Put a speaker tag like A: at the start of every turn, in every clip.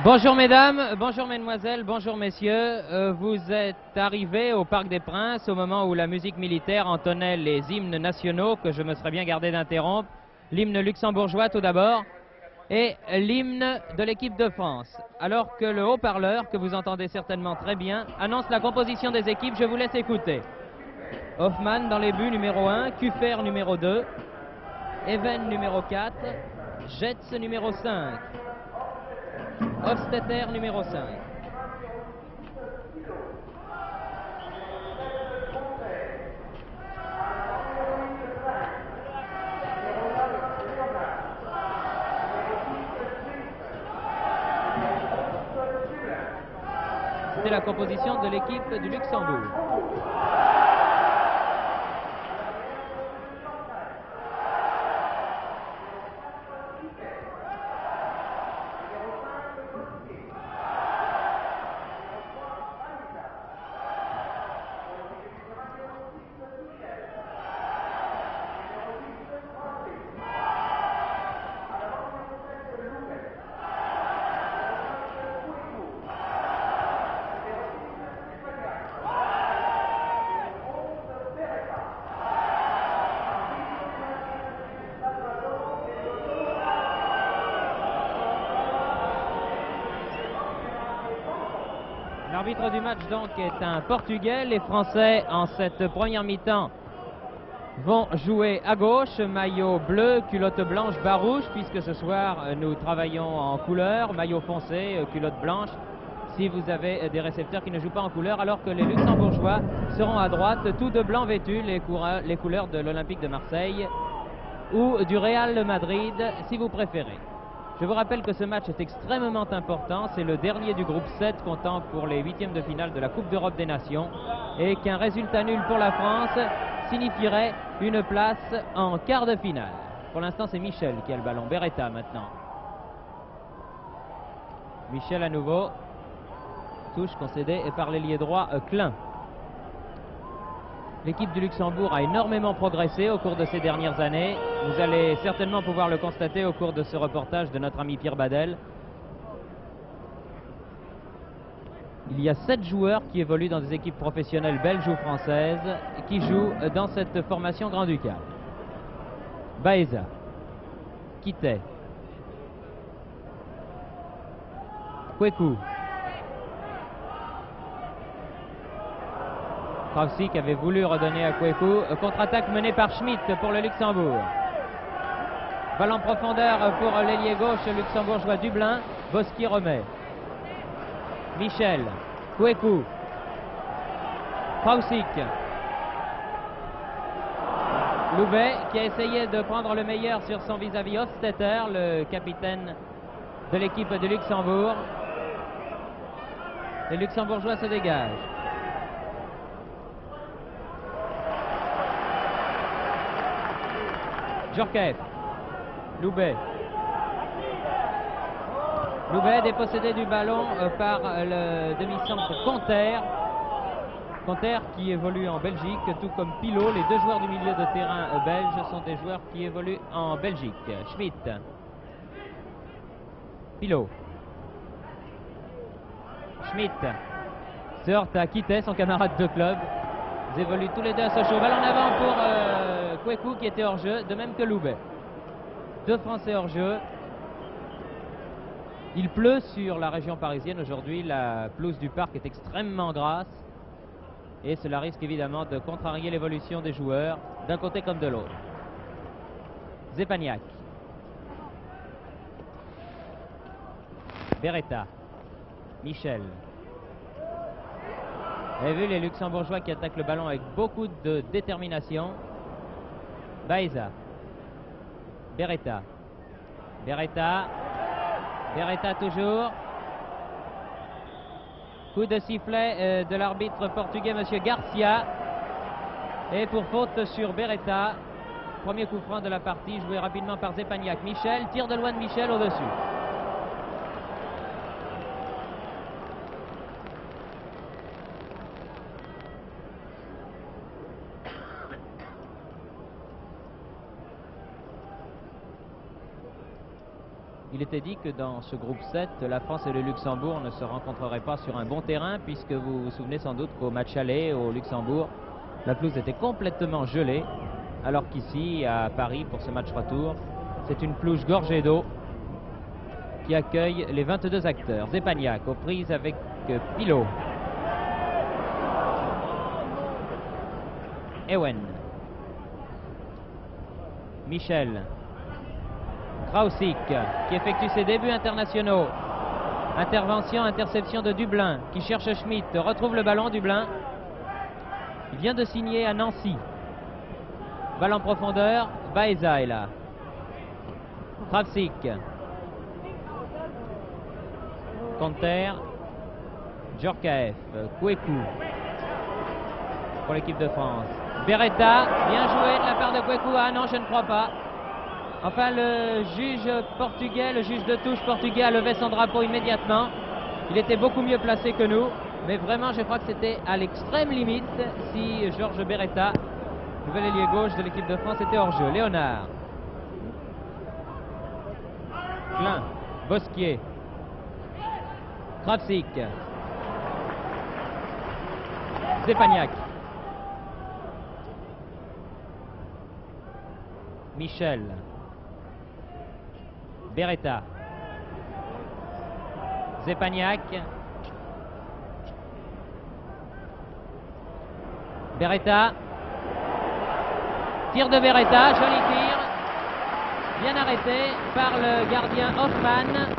A: Bonjour mesdames, bonjour mesdemoiselles, bonjour messieurs. Vous êtes arrivés au Parc des Princes au moment où la musique militaire entonnait les hymnes nationaux que je me serais bien gardé d'interrompre. L'hymne luxembourgeois tout d'abord et l'hymne de l'équipe de France. Alors que le haut-parleur, que vous entendez certainement très bien, annonce la composition des équipes, je vous laisse écouter. Hoffmann dans les buts numéro 1, Kuffer numéro 2, Even numéro 4, Jetz numéro 5. Hofstetter numéro 5. C'était la composition de l'équipe du Luxembourg. L'arbitre du match donc est un Portugais. Les Français en cette première mi-temps vont jouer à gauche, maillot bleu, culotte blanche, bas rouge, puisque ce soir nous travaillons en couleur, maillot foncé, culotte blanche, si vous avez des récepteurs qui ne jouent pas en couleur, alors que les Luxembourgeois seront à droite, tous de blanc vêtus, les couleurs de l'Olympique de Marseille ou du Real Madrid, si vous préférez. Je vous rappelle que ce match est extrêmement important, c'est le dernier du groupe 7 comptant pour les huitièmes de finale de la Coupe d'Europe des Nations et qu'un résultat nul pour la France signifierait une place en quart de finale. Pour l'instant c'est Michel qui a le ballon, Beretta maintenant. Michel à nouveau, touche concédée par l'ailier droit Klein. L'équipe du Luxembourg a énormément progressé au cours de ces dernières années. Vous allez certainement pouvoir le constater au cours de ce reportage de notre ami Pierre Badel. Il y a 7 joueurs qui évoluent dans des équipes professionnelles belges ou françaises qui jouent dans cette formation grand-ducale. Baeza, Kitay, Kweku, Krausik avait voulu redonner à Kweku. Contre-attaque menée par Schmitt pour le Luxembourg. Balle en profondeur pour l'ailier gauche luxembourgeois Dublin. Boski remet. Michel, Kweku, Krausik. Louvet qui a essayé de prendre le meilleur sur son vis-à-vis Hofstetter, le capitaine de l'équipe de Luxembourg. Les Luxembourgeois se dégagent. Djorkaeff, Loubet. Loubet dépossédé du ballon par le demi-centre Conter. Conter qui évolue en Belgique, tout comme Pilot. Les deux joueurs du milieu de terrain belge sont des joueurs qui évoluent en Belgique. Schmitt. Pilot. Schmitt se heurte à Kitay, son camarade de club. Ils évoluent tous les deux à Sochaux. Balle en avant pour Kweku qui était hors jeu, de même que Loubet. Deux Français hors jeu. Il pleut sur la région parisienne aujourd'hui. La pelouse du parc est extrêmement grasse. Et cela risque évidemment de contrarier l'évolution des joueurs d'un côté comme de l'autre. Zepaniak. Beretta. Michel. Vous avez vu les Luxembourgeois qui attaquent le ballon avec beaucoup de détermination. Baeza. Beretta. Beretta. Beretta toujours. Coup de sifflet de l'arbitre portugais, monsieur Garcia. Et pour faute sur Beretta. Premier coup franc de la partie, joué rapidement par Zepaniak. Michel, tir de loin de Michel au-dessus. Il était dit que dans ce groupe 7, la France et le Luxembourg ne se rencontreraient pas sur un bon terrain, puisque vous vous souvenez sans doute qu'au match aller au Luxembourg, la pelouse était complètement gelée, alors qu'ici, à Paris, pour ce match retour, c'est une pelouse gorgée d'eau qui accueille les 22 acteurs. Zepaniak aux prises avec Pilot. Ewen. Michel. Krausik qui effectue ses débuts internationaux. Intervention, interception de Dublin qui cherche Schmitt. Retrouve le ballon, Dublin. Il vient de signer à Nancy. Balle en profondeur. Baeza est là. Krausik. Conter. Djorkaeff. Kweku pour l'équipe de France. Beretta, bien joué de la part de Kweku. Ah non, je ne crois pas. Enfin, le juge portugais, le juge de touche portugais a levé son drapeau immédiatement. Il était beaucoup mieux placé que nous. Mais vraiment, je crois que c'était à l'extrême limite si Georges Beretta, nouvel ailier gauche de l'équipe de France, était hors jeu. Léonard. Klein. Bosquier. Kravtsik. Zepaniak. Michel. Beretta. Zepaniak. Beretta. Tir de Beretta, joli tir. Bien arrêté par le gardien Hoffmann.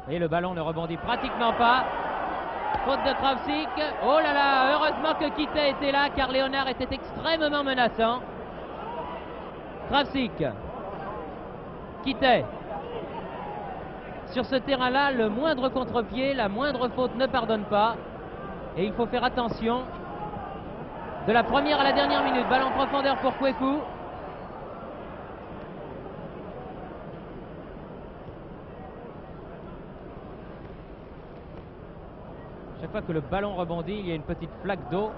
A: Et le ballon ne rebondit pratiquement pas. Faute de Kravtsik. Oh là là, heureusement que Kitay était là car Léonard était extrêmement menaçant. Kravtsik. Kitay. Sur ce terrain-là, le moindre contre-pied, la moindre faute ne pardonne pas. Et il faut faire attention. De la première à la dernière minute, ballon en profondeur pour Kweku. Chaque fois que le ballon rebondit, il y a une petite flaque d'eau.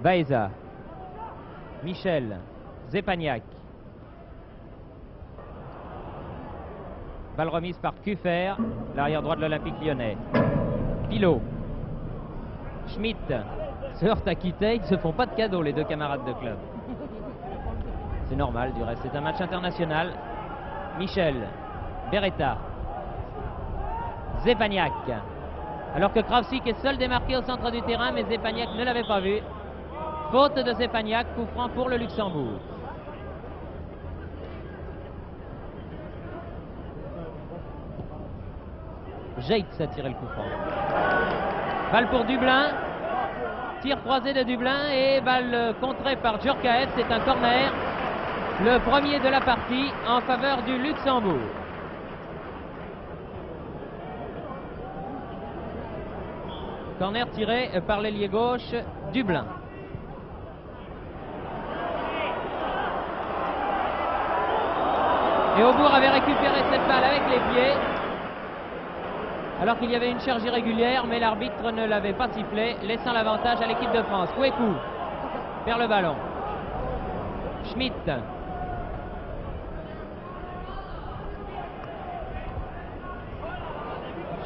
A: Baeza. Michel. Zepaniak. Balle remise par Kuffer, l'arrière droit de l'Olympique lyonnais. Pilot. Schmitt se heurte à Kitay. Ils ne se font pas de cadeaux, les deux camarades de club. C'est normal du reste, c'est un match international. Michel. Beretta. Zepaniak. Alors que Kravtsik est seul démarqué au centre du terrain, mais Zepaniak ne l'avait pas vu. Faute de Zepaniak, coup franc pour le Luxembourg. Yates a tiré le coup franc. Balle pour Dublin. Tir croisé de Dublin et balle contrée par Djorkaeff. C'est un corner. Le premier de la partie en faveur du Luxembourg. Corner tiré par l'ailier gauche Dublin. Et Aubourg avait récupéré cette balle avec les pieds. Alors qu'il y avait une charge irrégulière, mais l'arbitre ne l'avait pas sifflé, laissant l'avantage à l'équipe de France. Kweku perd le ballon. Schmitt.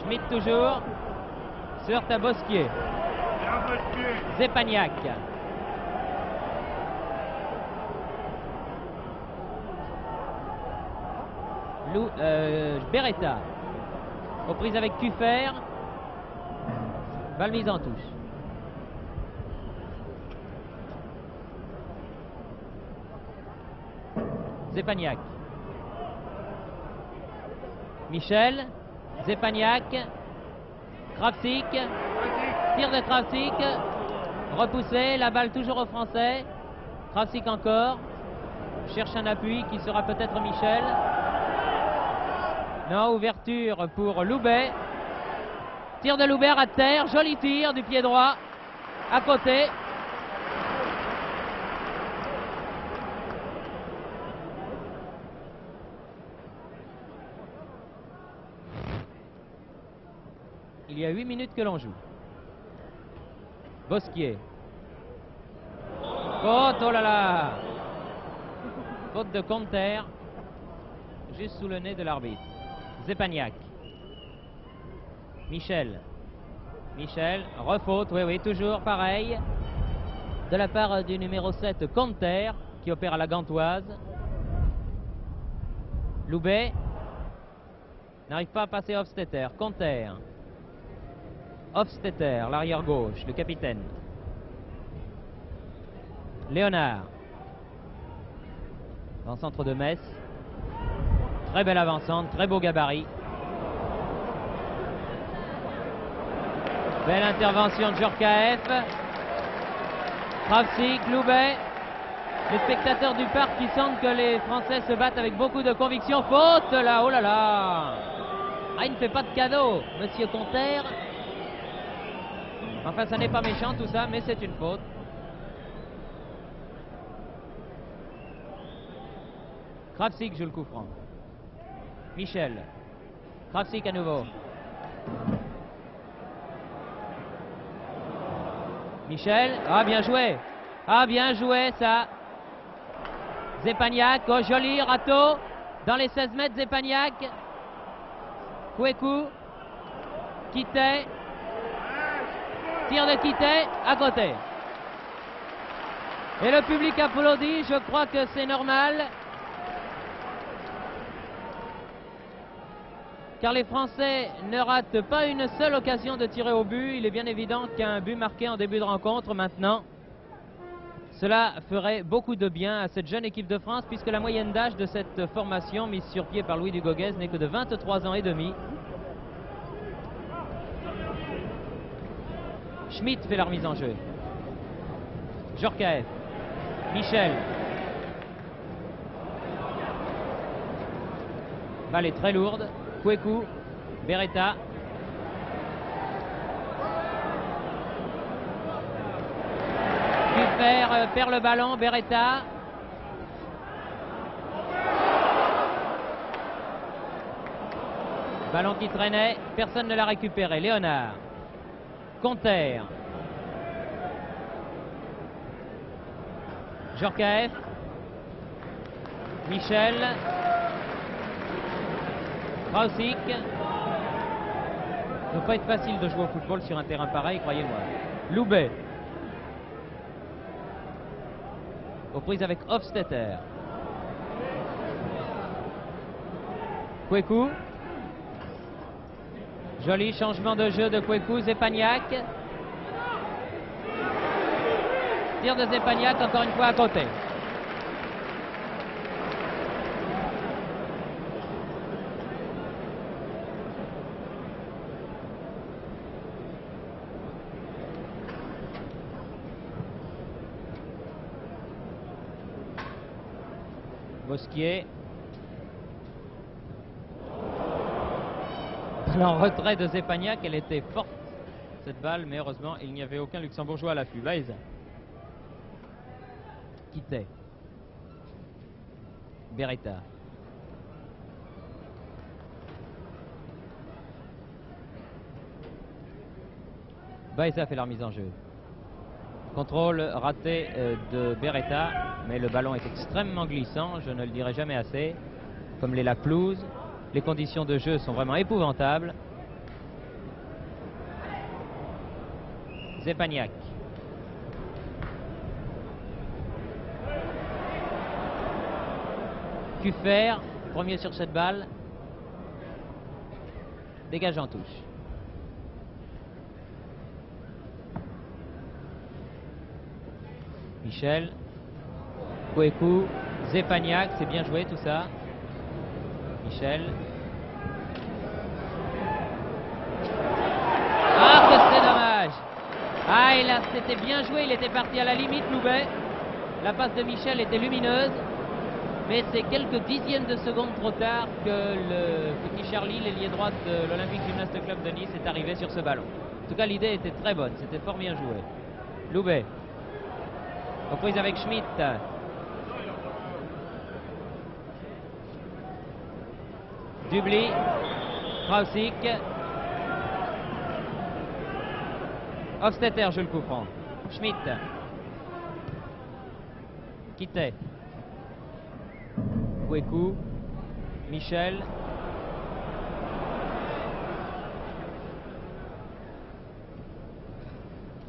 A: Schmitt toujours. Se heurte à Bosquier. Zepaniak. Beretta. Aux prises avec Kuffer. Balle mise en touche. Zepaniak. Michel. Zepaniak. Kravtsik. Tir de Kravtsik. Repoussé. La balle toujours aux Français. Kravtsik encore. Cherche un appui qui sera peut-être Michel. Non, ouverture pour Loubet. Tir de Loubet à terre. Joli tir du pied droit. À côté. Il y a 8 minutes que l'on joue. Bosquier. Faute, oh là là. Faute de Conter, juste sous le nez de l'arbitre. Zepaniak. Michel. Michel, refaute, oui, toujours pareil. De la part du numéro 7, Conter, qui opère à la gantoise. Loubet n'arrive pas à passer Hofstetter. Conter. Hofstetter, l'arrière gauche, le capitaine. Léonard. Dans le centre de Metz. Très belle avançante, très beau gabarit. Belle intervention de Djorkaeff. Kravtsik, Loubet. Les spectateurs du parc qui sentent que les Français se battent avec beaucoup de conviction. Faute là, oh là là. Ah, il ne fait pas de cadeau, monsieur Conter. Enfin, ça n'est pas méchant tout ça, mais c'est une faute. Kravtsik joue le coup franc. Michel. Kravtsik à nouveau. Michel. Ah, bien joué. Ah, bien joué ça. Zepaniak. Oh, joli râteau. Dans les 16 mètres, Zepaniak. Kouekou. Kitay. Tir de Kitay. À côté. Et le public applaudit. Je crois que c'est normal. Car les Français ne ratent pas une seule occasion de tirer au but. Il est bien évident qu'un but marqué en début de rencontre maintenant, cela ferait beaucoup de bien à cette jeune équipe de France, puisque la moyenne d'âge de cette formation mise sur pied par Louis Dugauguez n'est que de 23 ans et demi. Schmitt fait la remise en jeu. Djorkaeff. Michel. Balle est très lourde. Kouekou, Beretta. Kufer perd le ballon, Beretta. Ballon qui traînait, personne ne l'a récupéré. Léonard. Conter. Djorkaeff. Michel. Kravtsik. Il ne peut pas être facile de jouer au football sur un terrain pareil, croyez-moi. Loubet. Aux prises avec Hofstetter. Kouekou. Joli changement de jeu de Kouekou. Zepaniak. Tir de Zepaniak, encore une fois à côté. Bosquier. En retrait de Zepaniak, elle était forte cette balle, mais heureusement il n'y avait aucun luxembourgeois à l'affût. Weiss. Kitay. Beretta. Weiss a fait la remise en jeu. Contrôle raté de Beretta, mais le ballon est extrêmement glissant, je ne le dirai jamais assez, comme l'est la pelouse. Les conditions de jeu sont vraiment épouvantables. Zepaniak. Kufer, premier sur cette balle. Dégage en touche. Michel. Kouekou. Zepaniak, c'est bien joué tout ça. Michel. Ah, que c'est dommage. Ah, et là, c'était bien joué. Il était parti à la limite, Loubet. La passe de Michel était lumineuse. Mais c'est quelques dixièmes de seconde trop tard que le petit Charlie, l'ailier droit de l'Olympique Gymnast Club de Nice, est arrivé sur ce ballon. En tout cas, l'idée était très bonne. C'était fort bien joué. Loubet. Reprise avec Schmitt. Dubly. Kravtsik. Hofstetter joue le coup franc. Schmitt. Quittet. Kweku. Michel.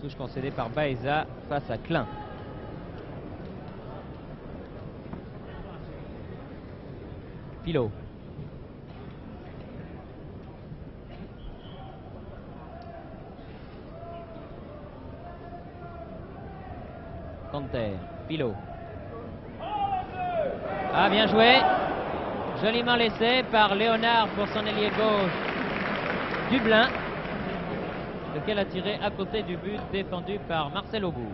A: Touche concédée par Baeza face à Klein. Pilot. Canter. Pilot. Ah, bien joué. Joliment laissé par Léonard pour son ailier gauche. Dublin, lequel a tiré à côté du but défendu par Marcel Aubout.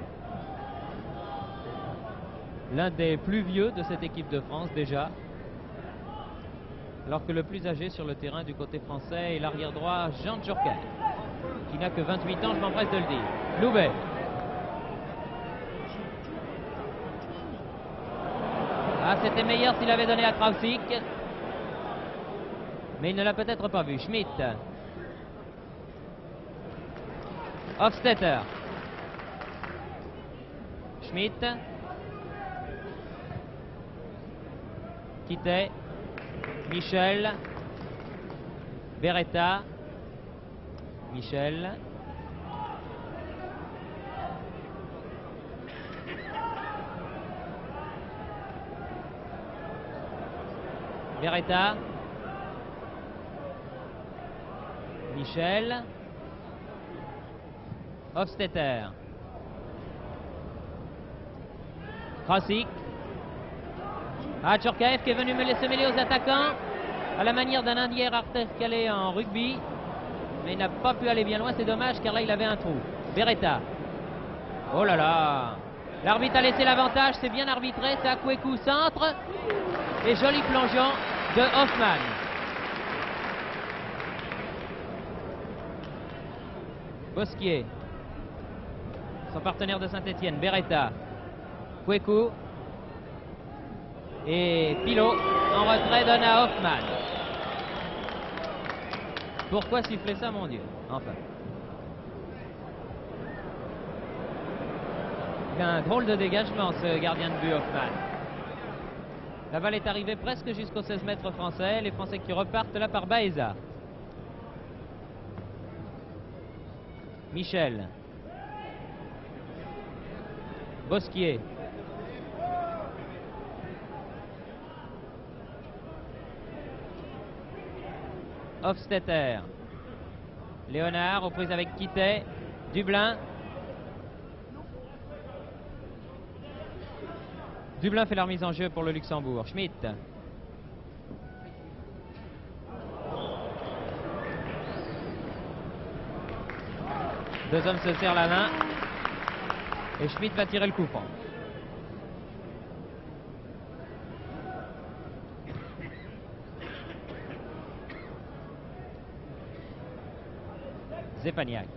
A: L'un des plus vieux de cette équipe de France déjà. Alors que le plus âgé sur le terrain du côté français est l'arrière droit Jean Djorkaeff, qui n'a que 28 ans, je m'empresse de le dire. Loubet. Ah, c'était meilleur s'il avait donné à Krausik. Mais il ne l'a peut-être pas vu. Schmitt. Hofstetter. Schmitt. Quittet. Michel. Beretta. Michel. Beretta. Michel. Hofstetter. Krausik. Ah, Djorkaeff qui est venu se mêler aux attaquants à la manière d'un indier intercalé en rugby. Mais il n'a pas pu aller bien loin, c'est dommage car là il avait un trou. Beretta. Oh là là. L'arbitre a laissé l'avantage, c'est bien arbitré, c'est à Kweku centre. Et joli plongeon de Hoffmann. Bosquier. Son partenaire de Saint-Etienne, Beretta. Kweku. Et Pilot en retrait donne à Hoffmann. Pourquoi siffler ça, mon Dieu? Enfin. Il a un drôle de dégagement, ce gardien de but Hoffmann. La balle est arrivée presque jusqu'aux 16 mètres français. Les Français qui repartent là par Baeza. Michel. Bosquier. Hofstetter. Léonard aux prises avec Quittet. Dublin. Dublin fait la remise en jeu pour le Luxembourg. Schmitt. Deux hommes se serrent la main. Et Schmitt va tirer le coup franc. Zepaniak.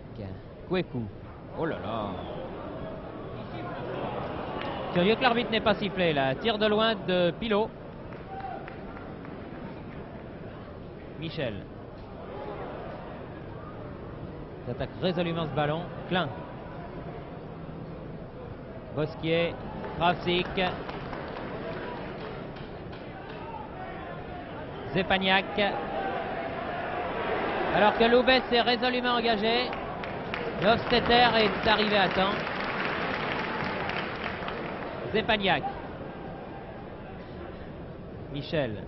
A: Kweku. Oh là là. Curieux que l'arbitre n'ait pas sifflé là. Tir de loin de Pilot. Michel. Il attaque résolument ce ballon. Klein. Bosquier. Krausik. Zepaniak. Alors que Loubet s'est résolument engagé. Hofstetter est arrivé à temps. Zepaniak. Michel.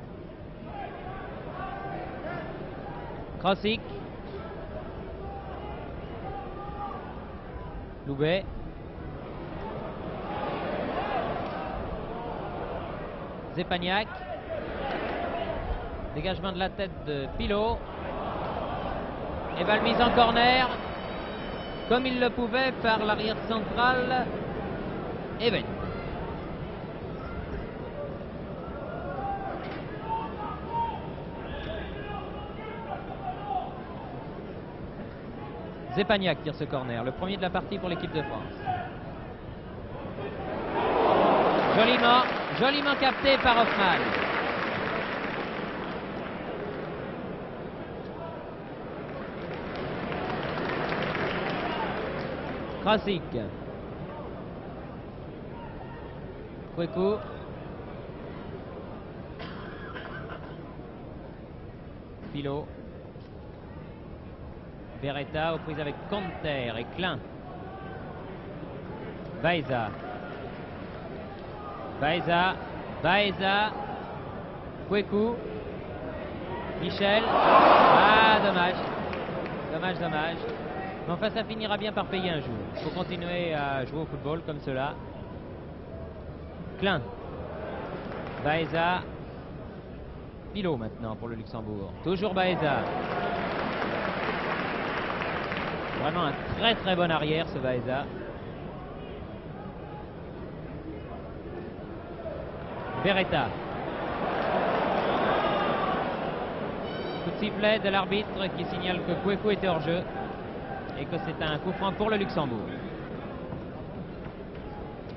A: Krausik. Loubet. Zepaniak. Dégagement de la tête de Pilot. Et balle mise en corner. Comme il le pouvait par l'arrière central. Eben. Zepaniak tire ce corner, le premier de la partie pour l'équipe de France. Joliment capté par Hoffmann. Krausik. Kweku. Pilot. Beretta aux prises avec Conter et Klein. Baeza. Baeza. Kweku. Michel. Ah, dommage. Dommage. Mais enfin, ça finira bien par payer un jour. Il faut continuer à jouer au football comme cela. Klein. Baeza. Pilot maintenant pour le Luxembourg. Toujours Baeza. Vraiment un très bon arrière ce Baeza. Beretta. Coup de sifflet de l'arbitre qui signale que Kweku était hors jeu et que c'est un coup franc pour le Luxembourg.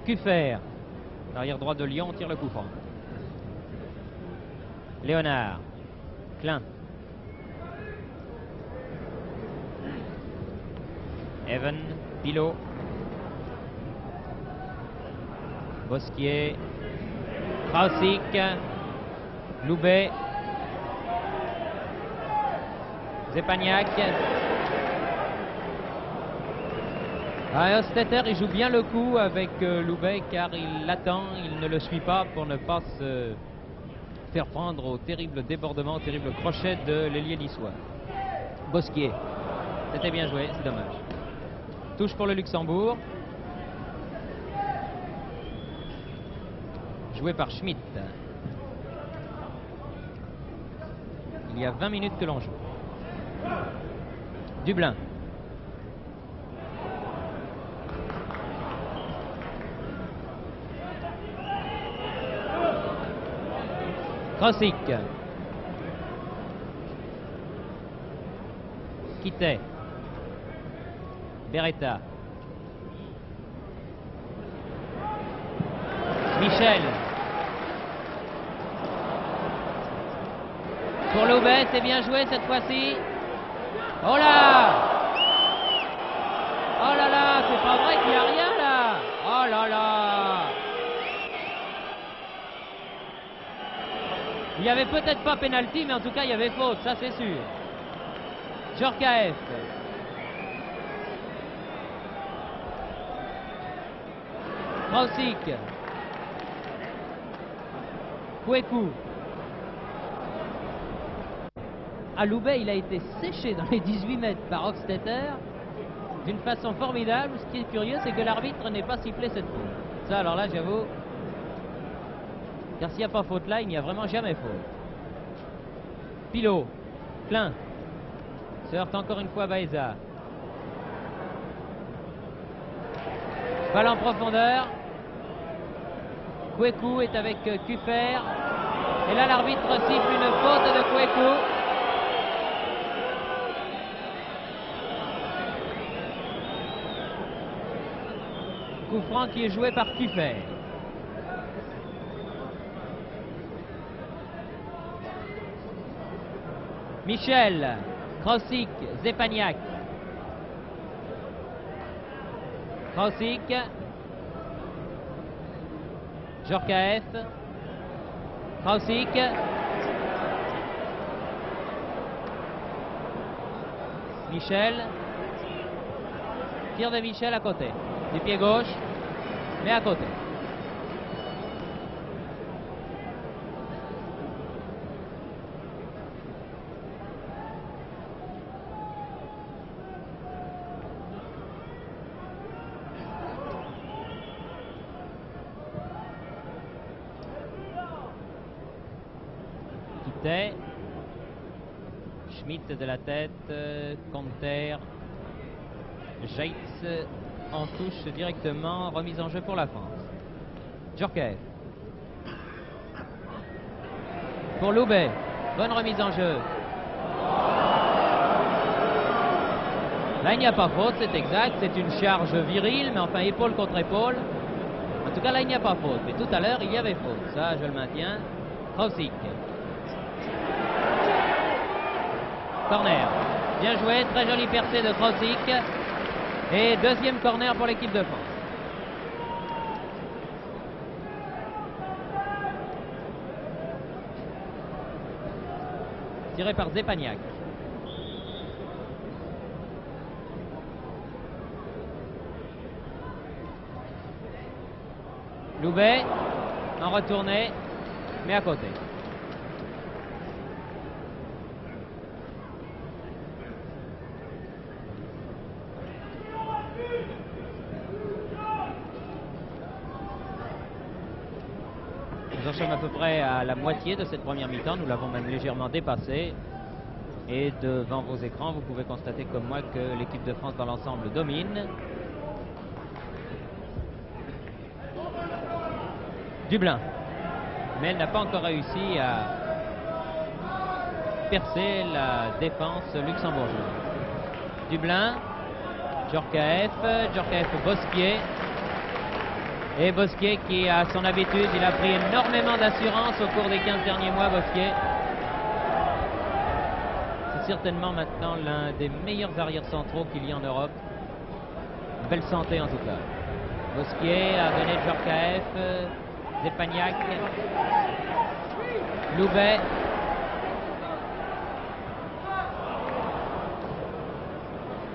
A: Kuffer, l'arrière droit de Lyon, tire le coup franc. Léonard. Klein. Even. Pilot. Bosquier. Krausik. Loubet. Zepagnac. Ostetter, il joue bien le coup avec Loubet car il l'attend, il ne le suit pas pour ne pas se faire prendre au terrible débordement, au terrible crochet de l'ailier niçois. Bosquier. C'était bien joué, c'est dommage. Touche pour le Luxembourg. Joué par Schmitt. Il y a 20 minutes que l'on joue. Dublin. Krausik. Quittet. Beretta. Michel. Pour Loubet, c'est bien joué cette fois-ci. Oh là! Oh là là, c'est pas vrai qu'il n'y a rien là! Oh là là! Il n'y avait peut-être pas pénalty, mais en tout cas il y avait faute, ça c'est sûr. Djorkaeff. Krausik. Kweku. Loubet, il a été séché dans les 18 mètres par Hofstetter d'une façon formidable. Ce qui est curieux, c'est que l'arbitre n'ait pas sifflé cette faute. Ça, alors là, j'avoue. Car s'il n'y a pas faute là, il n'y a vraiment jamais faute. Pilot. Klein. Se heurte encore une fois Baeza. Balle en profondeur. Kweku est avec Kuffer. Et là, l'arbitre siffle une faute de Kweku. Coup franc qui est joué par Kuffer. Michel. Krausik. Zepagnac. Krausik. Djorkaeff. Krausik. Michel. Tir de Michel à côté. Du pied gauche, mais à côté. Quittet. Schmitt de la tête. Conter. Jaitz en touche directement. Remise en jeu pour la France. Djorkaeff. Pour Loubet. Bonne remise en jeu. Là, il n'y a pas faute, c'est exact. C'est une charge virile, mais enfin épaule contre épaule. En tout cas, là, il n'y a pas faute. Mais tout à l'heure, il y avait faute. Ça, je le maintiens. Krausik. Corner. Bien joué. Très jolie percée de Krausik. Et deuxième corner pour l'équipe de France. tiré par Zepaniak. Loubet, en retournée, mais à côté. Nous en sommes à peu près à la moitié de cette première mi-temps, nous l'avons même légèrement dépassé. Et devant vos écrans, vous pouvez constater comme moi que l'équipe de France dans l'ensemble domine. Dublin, mais elle n'a pas encore réussi à percer la défense luxembourgeoise. Dublin, Djorkaeff, Bosquier. Et Bosquier qui, à son habitude, il a pris énormément d'assurance au cours des 15 derniers mois, Bosquier. C'est certainement maintenant l'un des meilleurs arrières centraux qu'il y a en Europe. Belle santé en tout cas. Bosquier a donné Djorkaeff, Zepaniak, Loubet.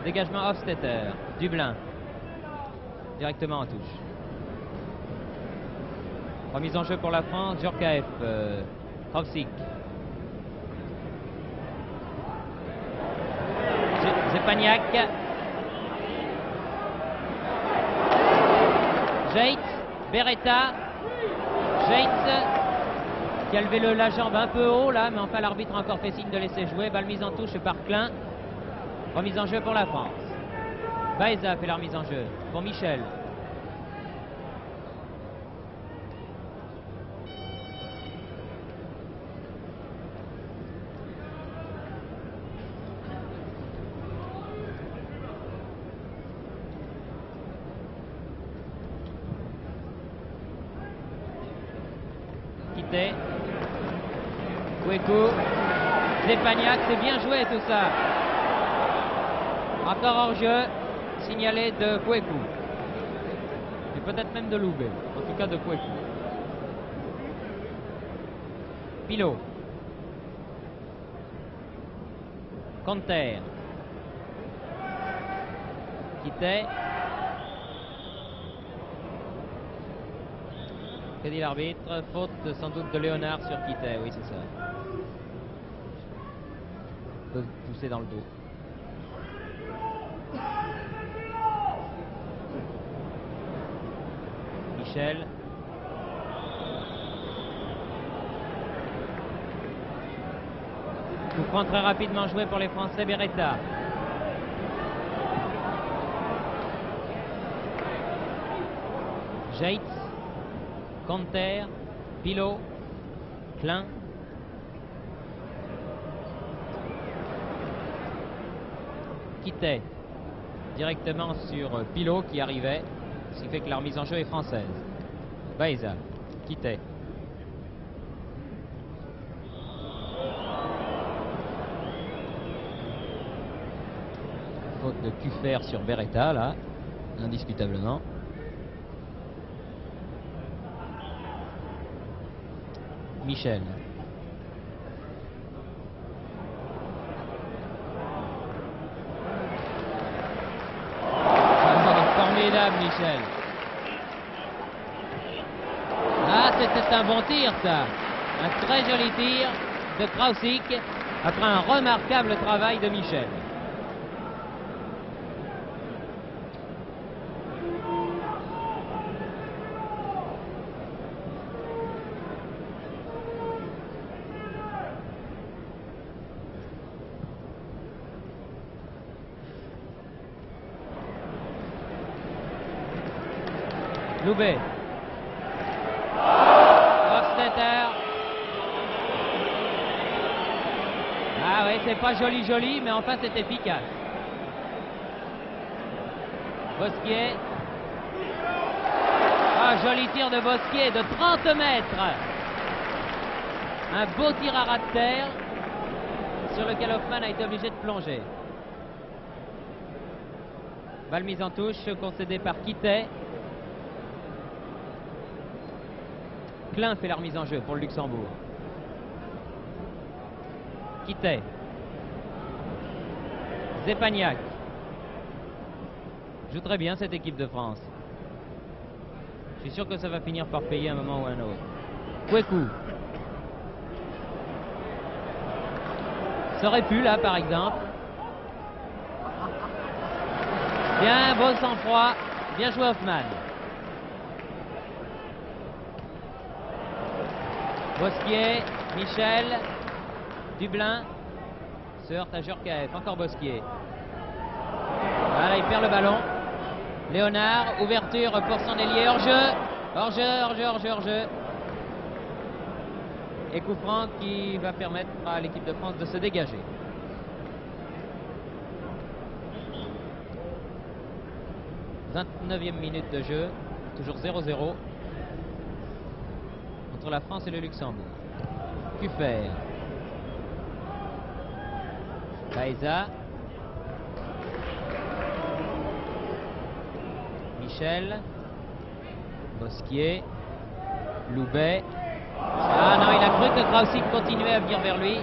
A: Dégagement Hofstetter, Dublin, directement en touche. Remise en jeu pour la France, Djorkaeff, Hovsik. Zepaniak. Jeitz, Beretta. Jeitz qui a levé la jambe un peu haut là, mais enfin l'arbitre a encore fait signe de laisser jouer. Balle mise en touche par Klein. Remise en jeu pour la France. Baeza fait la remise en jeu pour Michel. Quitté. Kouekou. Zepaniak, c'est bien joué tout ça. Encore hors jeu, signalé de Kouekou. Et peut-être même de Loubet, en tout cas de Kouekou. Pilot. Conter. Quitté. Que dit l'arbitre? Faute sans doute de Léonard sur Quitté, oui c'est ça. Peut pousser dans le dos. Michel. Coup franc très rapidement joué pour les Français, Beretta. Jeitz, Conter, Pilot, Klein. Quitté directement sur Pilot qui arrivait, ce qui fait que la remise en jeu est française. Baeza, Quitté. Faute de Cuffer sur Beretta là, indiscutablement. Michel. Formidable Michel. Ah, c'était un bon tir ça. Un très joli tir de Krausik après un remarquable travail de Michel. Loubet. Hofstetter. Ah oui, c'est pas joli, mais enfin c'est efficace. Bosquier. Ah, joli tir de Bosquier de 30 mètres. Un beau tir à ras de terre sur lequel Hoffmann a été obligé de plonger. Balle mise en touche, concédée par Quitté. Klein fait la remise en jeu pour le Luxembourg. Quitet. Zepagnac. Joue très bien cette équipe de France. Je suis sûr que ça va finir par payer un moment ou un autre. Kweku. Ça aurait pu là par exemple. Bien, beau sang-froid. Bien joué Hoffmann. Bosquier, Michel, Dublin. Se heurte à Djorkaeff. Encore Bosquier. Voilà, il perd le ballon. Léonard, ouverture pour son ailier, hors-jeu. Hors-jeu, hors-jeu, hors-jeu, hors-jeu. Et coup franc qui va permettre à l'équipe de France de se dégager. « 29e minute de jeu, toujours 0-0 entre la France et le Luxembourg. Que faire? Baeza. Michel. Bosquier. Loubet. Ah non, il a cru que Krausik continuait à venir vers lui.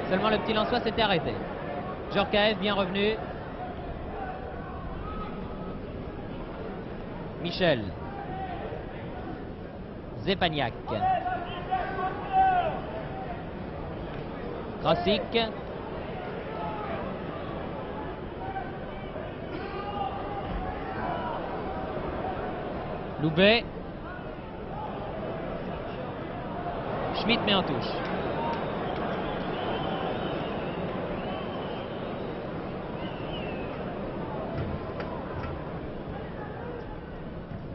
A: Seulement le petit Lançois s'était arrêté. Djorkaeff bien revenu. Michel. Zepagnac. Krausik. Loubet. Schmitt met en touche.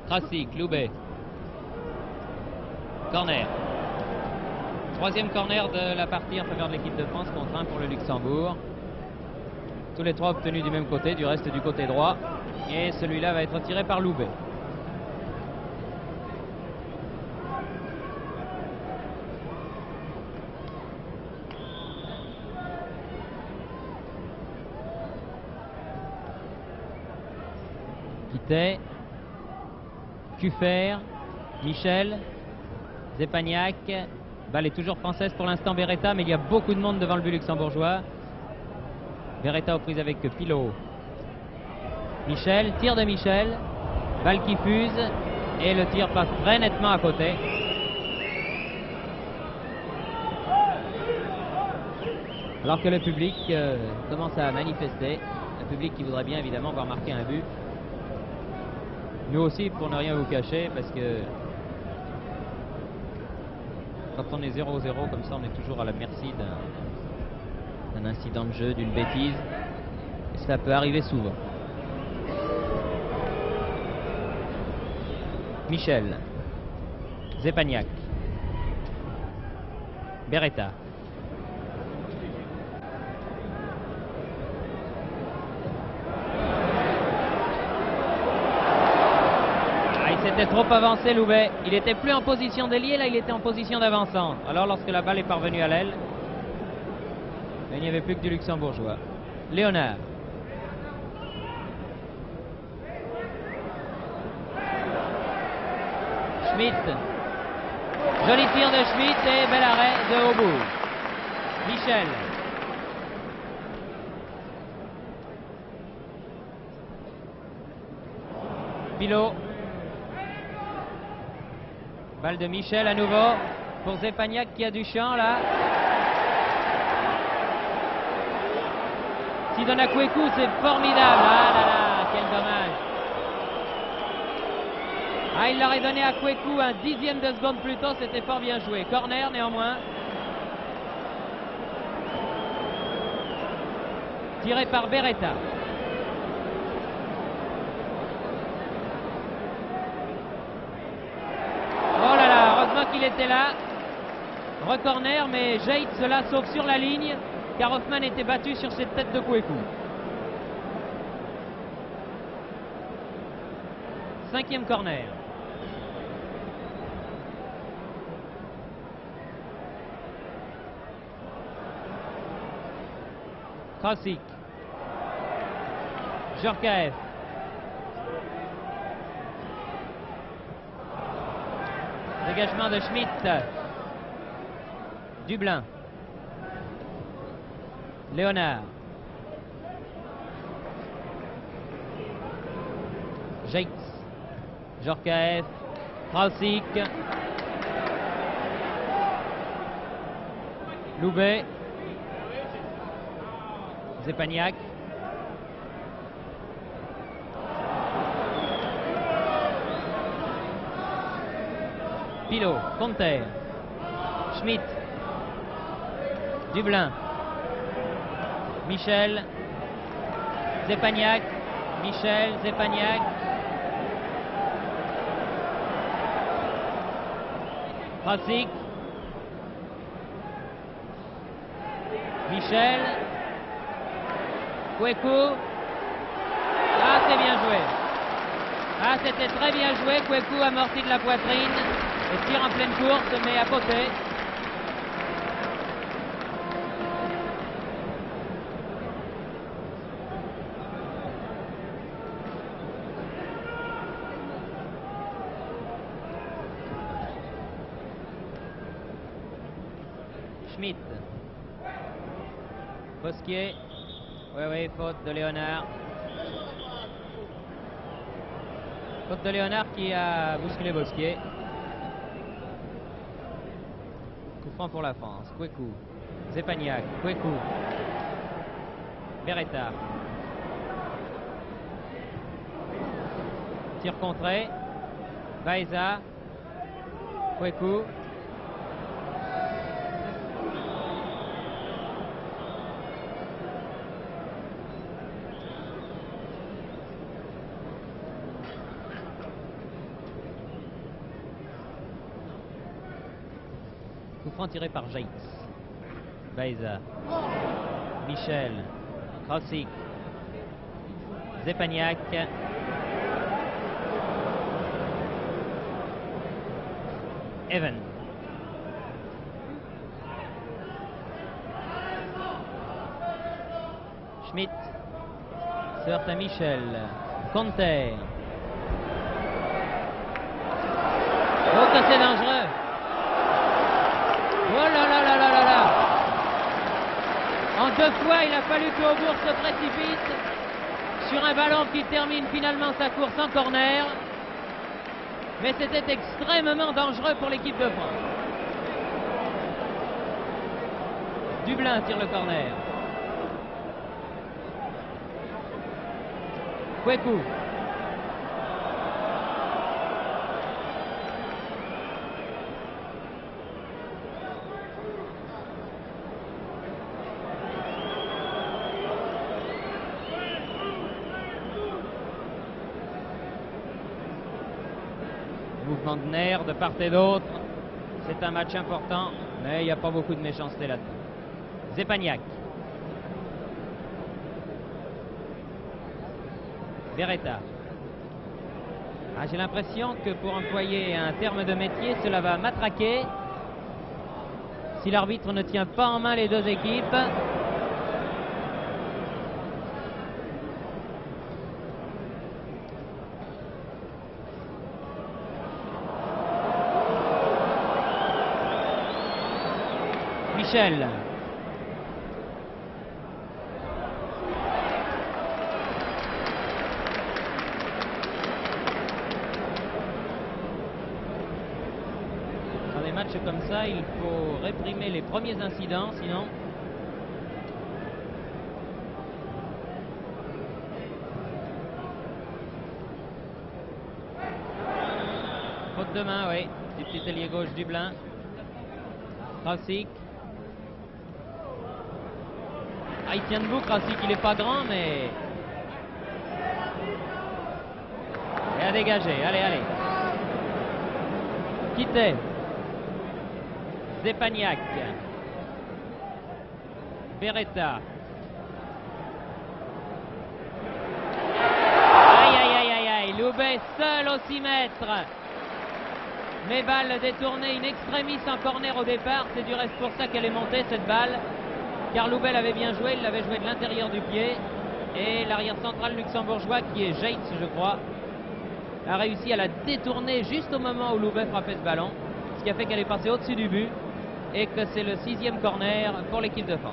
A: Krausik, Loubet. Corner. Troisième corner de la partie en faveur de l'équipe de France contre 1 pour le Luxembourg. Tous les trois obtenus du même côté, du reste du côté droit. Et celui-là va être tiré par Loubet. Quitet. Kuffer. Michel. Zepagnac. Balle est toujours française pour l'instant, Beretta, mais il y a beaucoup de monde devant le but luxembourgeois. Beretta aux prises avec Pilot. Michel, tir de Michel. Balle qui fuse. Et le tir passe très nettement à côté. Alors que le public commence à manifester. Un public qui voudrait bien évidemment voir marquer un but. Nous aussi, pour ne rien vous cacher, parce que quand on est 0-0 comme ça, on est toujours à la merci d'un incident de jeu, d'une bêtise. Et ça peut arriver souvent. Michel. Zepagnac. Beretta. Il était trop avancé, Loubet. Il était plus en position d'ailier, là il était en position d'avançant. Alors lorsque la balle est parvenue à l'aile, il n'y avait plus que du luxembourgeois. Léonard. Schmitt. Joli tir de Schmitt et bel arrêt de Aubourg. Michel. Pilot. Balle de Michel à nouveau pour Zepagnac qui a du champ là. S'il donne à Kweku, c'est formidable. Ah là là, quel dommage. Ah, il l'aurait donné à Kweku un dixième de seconde plus tôt, c'était fort bien joué. Corner néanmoins. Tiré par Beretta. Oh là là, heureusement qu'il était là. Recorner, mais Jeit cela sauve sur la ligne, car Hoffmann était battu sur cette tête de Kweku. 5e corner. Krausik. Djorkaeff. Dégagement de Schmitt. Dublin. Léonard. Jaitz. Djorkaeff. Krausik. Loubet. Zepaniak. Pilot. Conter. Schmitt. Dublin. Michel. Zepaniak. Michel. Zepaniak. Krausik. Michel. Kweku. Ah, c'est bien joué. Ah, c'était très bien joué. Kweku amorti de la poitrine et tire en pleine course, mais à côté. Schmitt. Bosquier. Oui, faute de Léonard. Faute de Léonard qui a bousculé Bosquier. Coup franc pour la France. Kweku. Zepaniak. Kweku. Beretta. Tir contré. Baeza. Kweku. Coup franc tiré par Jaitz. Baeza. Michel. Krausik. Zepaniak. Even. Schmitt. Se heurte à Michel. Conter. Oh, que c'est dangereux. Oh là là là là là là. En deux fois, il a fallu que Aubourg se précipite sur un ballon qui termine finalement sa course en corner. Mais c'était extrêmement dangereux pour l'équipe de France. Dublin tire le corner. Kweku. Mouvement de nerfs de part et d'autre. C'est un match important, mais il n'y a pas beaucoup de méchanceté là-dedans. Zepaniak. Beretta. Ah, j'ai l'impression que pour employer un terme de métier, cela va matraquer si l'arbitre ne tient pas en main les deux équipes. Michel. Dans des matchs comme ça, il faut réprimer les premiers incidents, sinon faute de main, oui, du petit ailier gauche Dublin. Krausik. Ah, il tient debout, Krausik, il n'est pas grand, mais... Et à dégager, allez, allez. Quitté. Zepaniak. Beretta. Aïe, aïe, aïe, aïe, aïe. Loubet seul au 6 mètres. Mais balle détournée in extremis en corner au départ. C'est du reste pour ça qu'elle est montée, cette balle. Car Loubet l'avait bien joué, il l'avait joué de l'intérieur du pied. Et l'arrière central luxembourgeois, qui est Jaitz, je crois, a réussi à la détourner juste au moment où Loubet frappait ce ballon. Ce qui a fait qu'elle est passée au-dessus du but. Et que c'est le 6e corner pour l'équipe de France.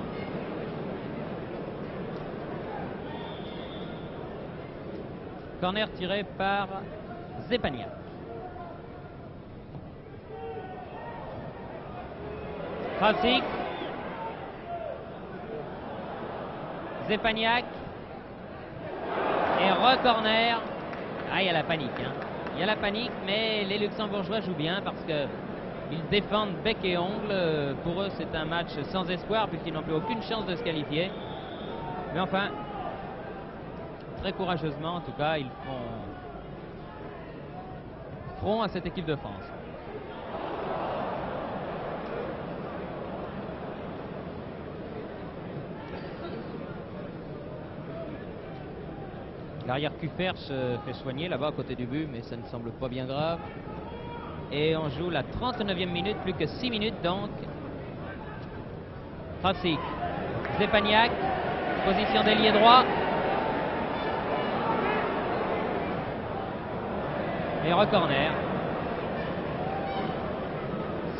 A: Corner tiré par Zepaniak. Kravtsik. Zepaniak. Et re-corner. Ah, il y a la panique. Hein. Il y a la panique, mais les Luxembourgeois jouent bien parce qu'ils défendent bec et ongle. Pour eux, c'est un match sans espoir puisqu'ils n'ont plus aucune chance de se qualifier. Mais enfin, très courageusement, en tout cas, ils font front à cette équipe de France. L'arrière Cuffer se fait soigner là-bas à côté du but, mais ça ne semble pas bien grave. Et on joue la 39e minute, plus que 6 minutes donc. Kravtsik, Zepaniak, position d'ailier droit. Et re-corner.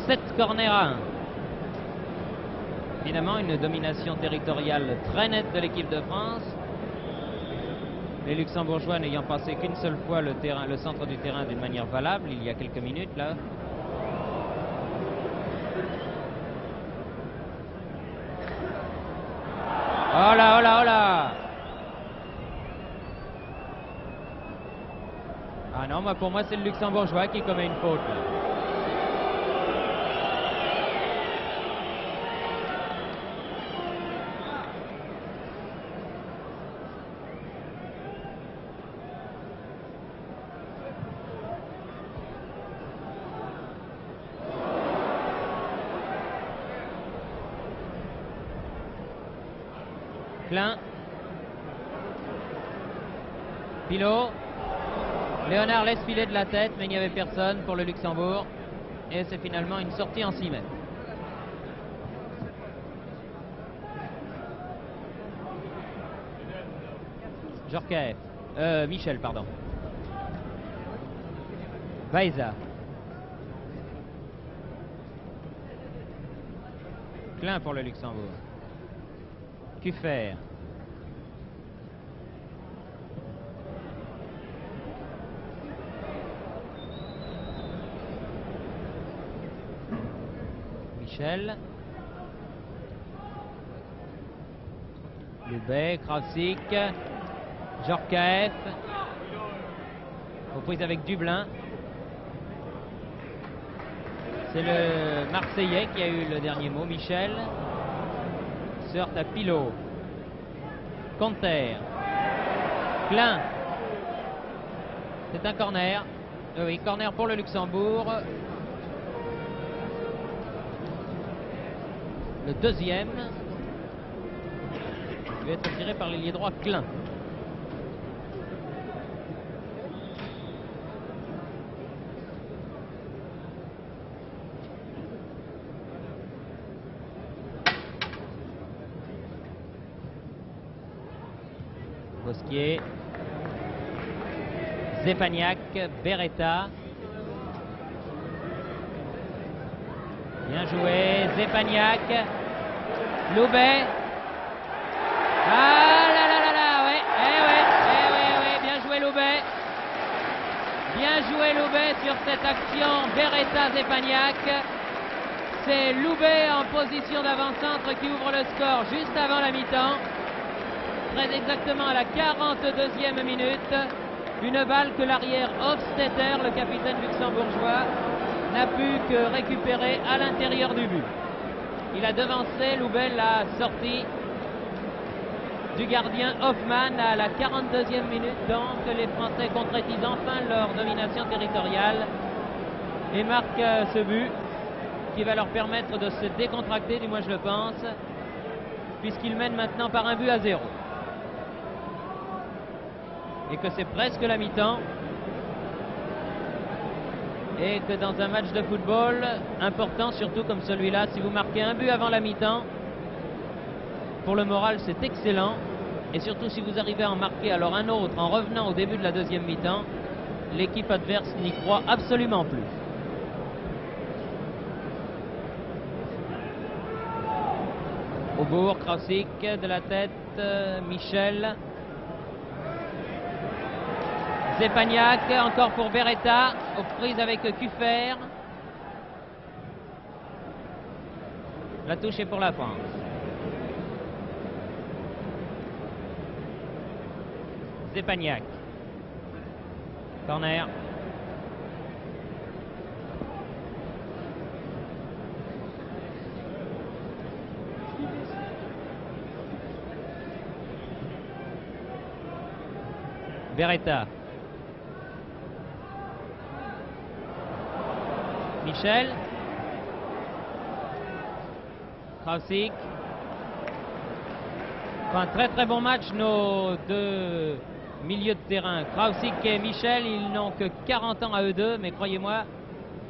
A: 7 corners à 1. Évidemment, une domination territoriale très nette de l'équipe de France. Les Luxembourgeois n'ayant passé qu'une seule fois le centre du terrain d'une manière valable, il y a quelques minutes là. Oh là, oh là, oh là! Ah non, pour moi c'est le Luxembourgeois qui commet une faute là. Klein. Pilot. Léonard laisse filer de la tête, mais il n'y avait personne pour le Luxembourg. Et c'est finalement une sortie en 6 mètres. Djorkaeff. Michel, pardon. Vaïza. Klein pour le Luxembourg. Cuffer. Michel. Loubet, Kravtsik. Djorkaeff. Reprise avec Dublin. C'est le Marseillais qui a eu le dernier mot, Michel. Se heurte à Pilot. Conter. Klein. C'est un corner. Oui, corner pour le Luxembourg. Le deuxième. Il va être tiré par l'ailier droit Klein. Bosquier, Zepaniak, Beretta. Bien joué, Zepaniak, Loubet. Ah là là là là, ouais, ouais, bien joué Loubet. Bien joué Loubet sur cette action, Beretta, Zepaniak. C'est Loubet en position d'avant-centre qui ouvre le score juste avant la mi-temps. Très exactement à la 42e minute, une balle que l'arrière Hofstetter, le capitaine luxembourgeois, n'a pu que récupérer à l'intérieur du but. Il a devancé Loubet la sortie du gardien Hoffmann à la 42e minute. Donc les Français concrétisent enfin leur domination territoriale et marquent ce but qui va leur permettre de se décontracter, du moins je le pense, puisqu'ils mènent maintenant par 1-0. Et que c'est presque la mi-temps. Et que dans un match de football important, surtout comme celui-là, si vous marquez un but avant la mi-temps, pour le moral c'est excellent. Et surtout si vous arrivez à en marquer alors un autre en revenant au début de la deuxième mi-temps, l'équipe adverse n'y croit absolument plus. Aubourg, Kravtsik de la tête, Michel. Stépaniak, encore pour Beretta, aux prises avec Kuffer. La touche est pour la France. Stépaniak. Corner. Beretta. Michel. Krausik. Un très bon match, nos deux milieux de terrain. Krausik et Michel, ils n'ont que 40 ans à eux deux, mais croyez-moi,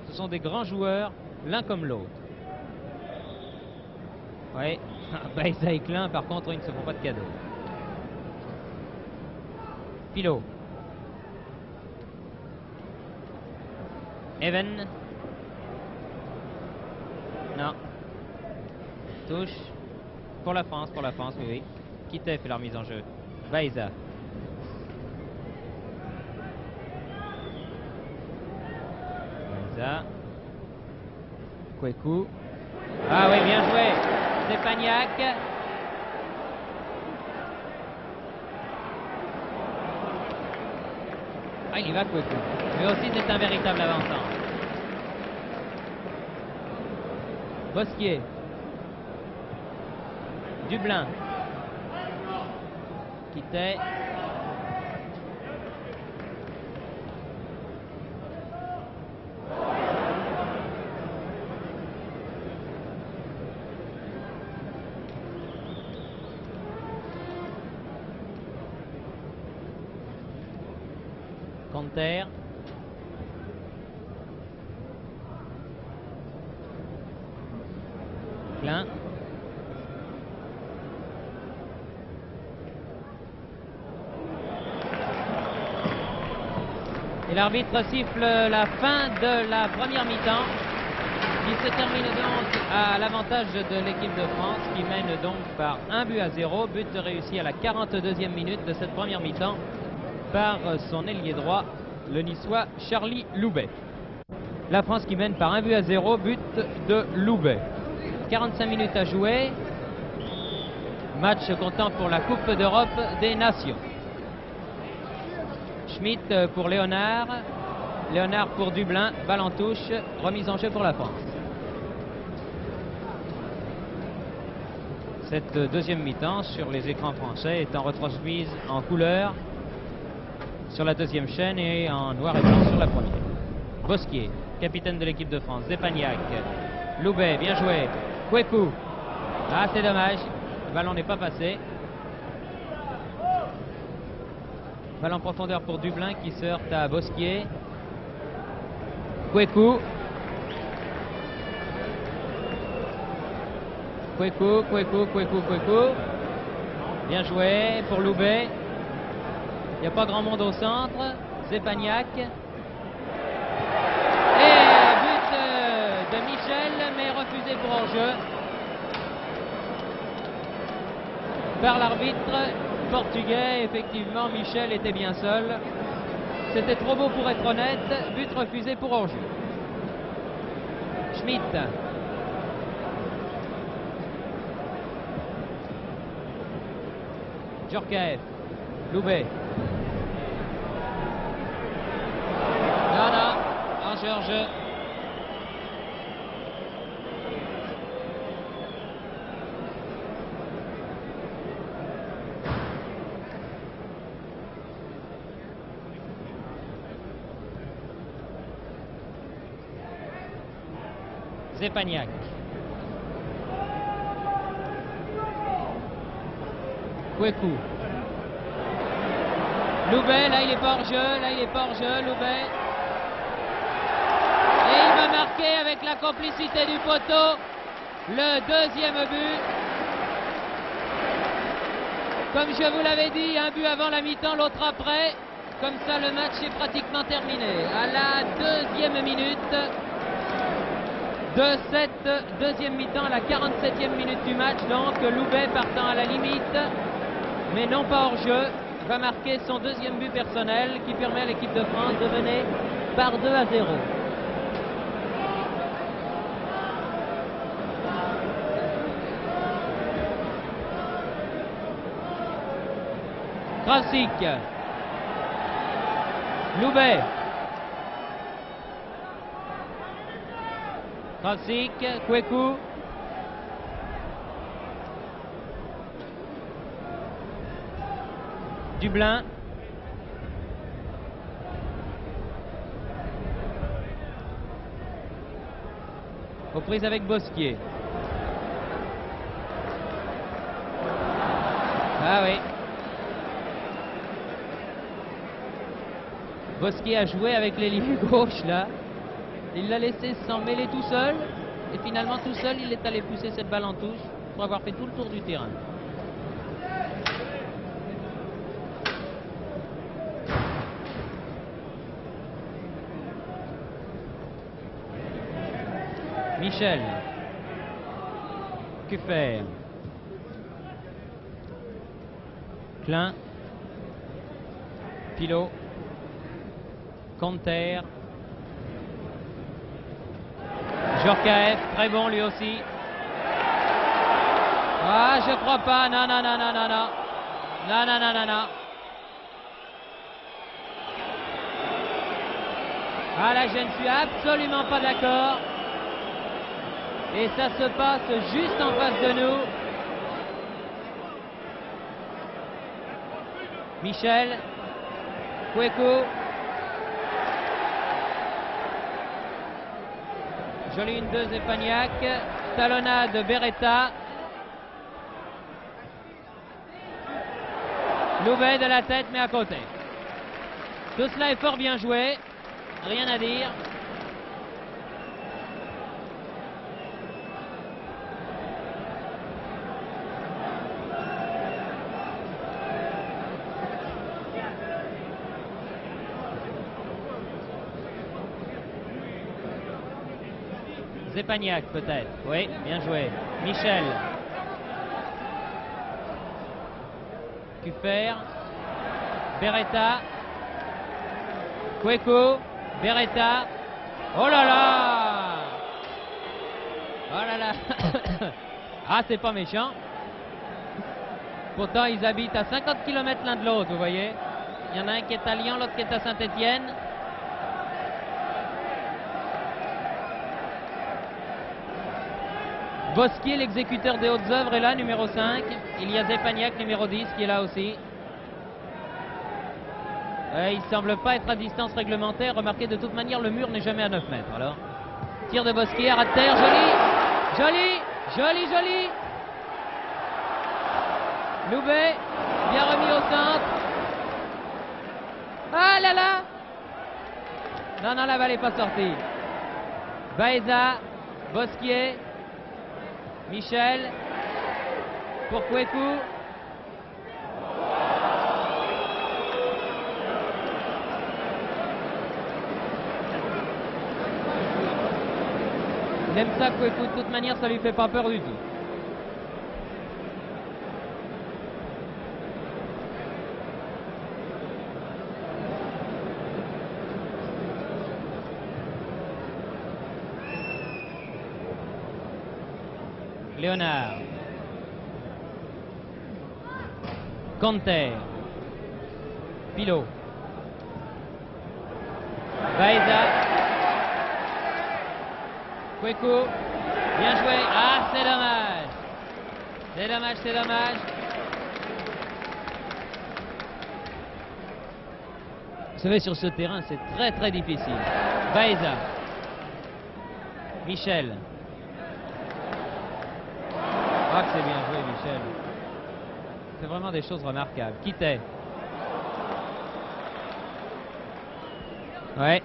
A: ce sont des grands joueurs, l'un comme l'autre. Oui, Baeza et Klein, par contre, ils ne se font pas de cadeaux. Pilot. Even. Non. Touche. Pour la France, oui, oui. Kitay fait leur mise en jeu. Baeza. Baeza. Kweku. Ah oui, bien joué. Stépaniak. Ah, il y va Kweku. Mais aussi, c'est un véritable avant-centre. Bosquier. Dublin. Kitay. Conter. Klein. Et l'arbitre siffle la fin de la première mi-temps qui se termine donc à l'avantage de l'équipe de France qui mène donc par 1-0, but réussi à la 42e minute de cette première mi-temps par son ailier droit, le niçois Charlie Loubet. La France qui mène par 1-0, but de Loubet. 45 minutes à jouer. Match comptant pour la Coupe d'Europe des Nations. Schmitt pour Léonard. Léonard pour Dublin. Balle en touche. Remise en jeu pour la France. Cette deuxième mi-temps sur les écrans français étant retransmise en couleur sur la deuxième chaîne et en noir et blanc sur la première. Bosquier, capitaine de l'équipe de France. Stépaniak. Loubet, bien joué. Kweku. Ah, c'est dommage. Le ballon n'est pas passé. Balle en profondeur pour Dublin qui se heurte à Bosquier. Kweku. Kweku. Bien joué pour Loubet. Il n'y a pas grand monde au centre. Stépaniak. Et but de Michel, mais refusé pour hors-jeu par l'arbitre portugais. Effectivement, Michel était bien seul. C'était trop beau pour être honnête. But refusé pour hors-jeu. Schmitt. Djorkaeff. Loubet. Non, hors-jeu. Stépaniak. Kweku. Loubet, là il est pas hors-jeu, Loubet. Et il va marquer avec la complicité du poteau le deuxième but. Comme je vous l'avais dit, un but avant la mi-temps, l'autre après. Comme ça, le match est pratiquement terminé. À la deuxième minute de cette deuxième mi-temps, à la 47e minute du match, donc Loubet partant à la limite, mais non pas hors-jeu, va marquer son deuxième but personnel qui permet à l'équipe de France de mener par 2-0. Kravtsik, Loubet, Kravtsik, Kweku, Dublin, aux prises avec Bosquier. Ah oui. Bosquier a joué avec l'ailier gauche là. Il l'a laissé s'en mêler tout seul. Et finalement tout seul il est allé pousser cette balle en touche pour avoir fait tout le tour du terrain. Michel. Que faire? Klein. Pilot. Conter. Djorkaeff, très bon lui aussi. Ah, je crois pas. Non, non, non, non, non, non. Non, non, non, non, non. Ah là, je ne suis absolument pas d'accord. Et ça se passe juste en face de nous. Michel. Kweku. Jolie une 2 Zepagnac. Talonnade Beretta. Loubet de la tête mais à côté. Tout cela est fort bien joué. Rien à dire. Zepagnac peut-être. Oui, bien joué. Michel. Kuffer. Beretta. Kweku. Beretta. Oh là là! Oh là là! Ah, c'est pas méchant. Pourtant, ils habitent à 50 km l'un de l'autre, vous voyez. Il y en a un qui est à Lyon, l'autre qui est à Saint-Étienne. Bosquier, l'exécuteur des hautes œuvres, est là, numéro 5. Il y a Zepagnac, numéro 10, qui est là aussi. Il ne semble pas être à distance réglementaire. Remarquez, de toute manière, le mur n'est jamais à 9 mètres. Alors, tir de Bosquier, à terre, joli, joli, joli, joli. Loubet, bien remis au centre. Ah là là! Non, non, la balle n'est pas sortie. Baeza, Bosquier, Michel, pour Kweku. Il aime ça, Kweku, de toute manière, ça lui fait pas peur du tout. Léonard. Conter. Pilot. Baeza. Kweku. Bien joué. Ah, c'est dommage. C'est dommage, c'est dommage. Vous savez, sur ce terrain, c'est très très difficile. Baeza. Michel. Ah, que c'est bien joué, Michel. C'est vraiment des choses remarquables. Quittet. Ouais.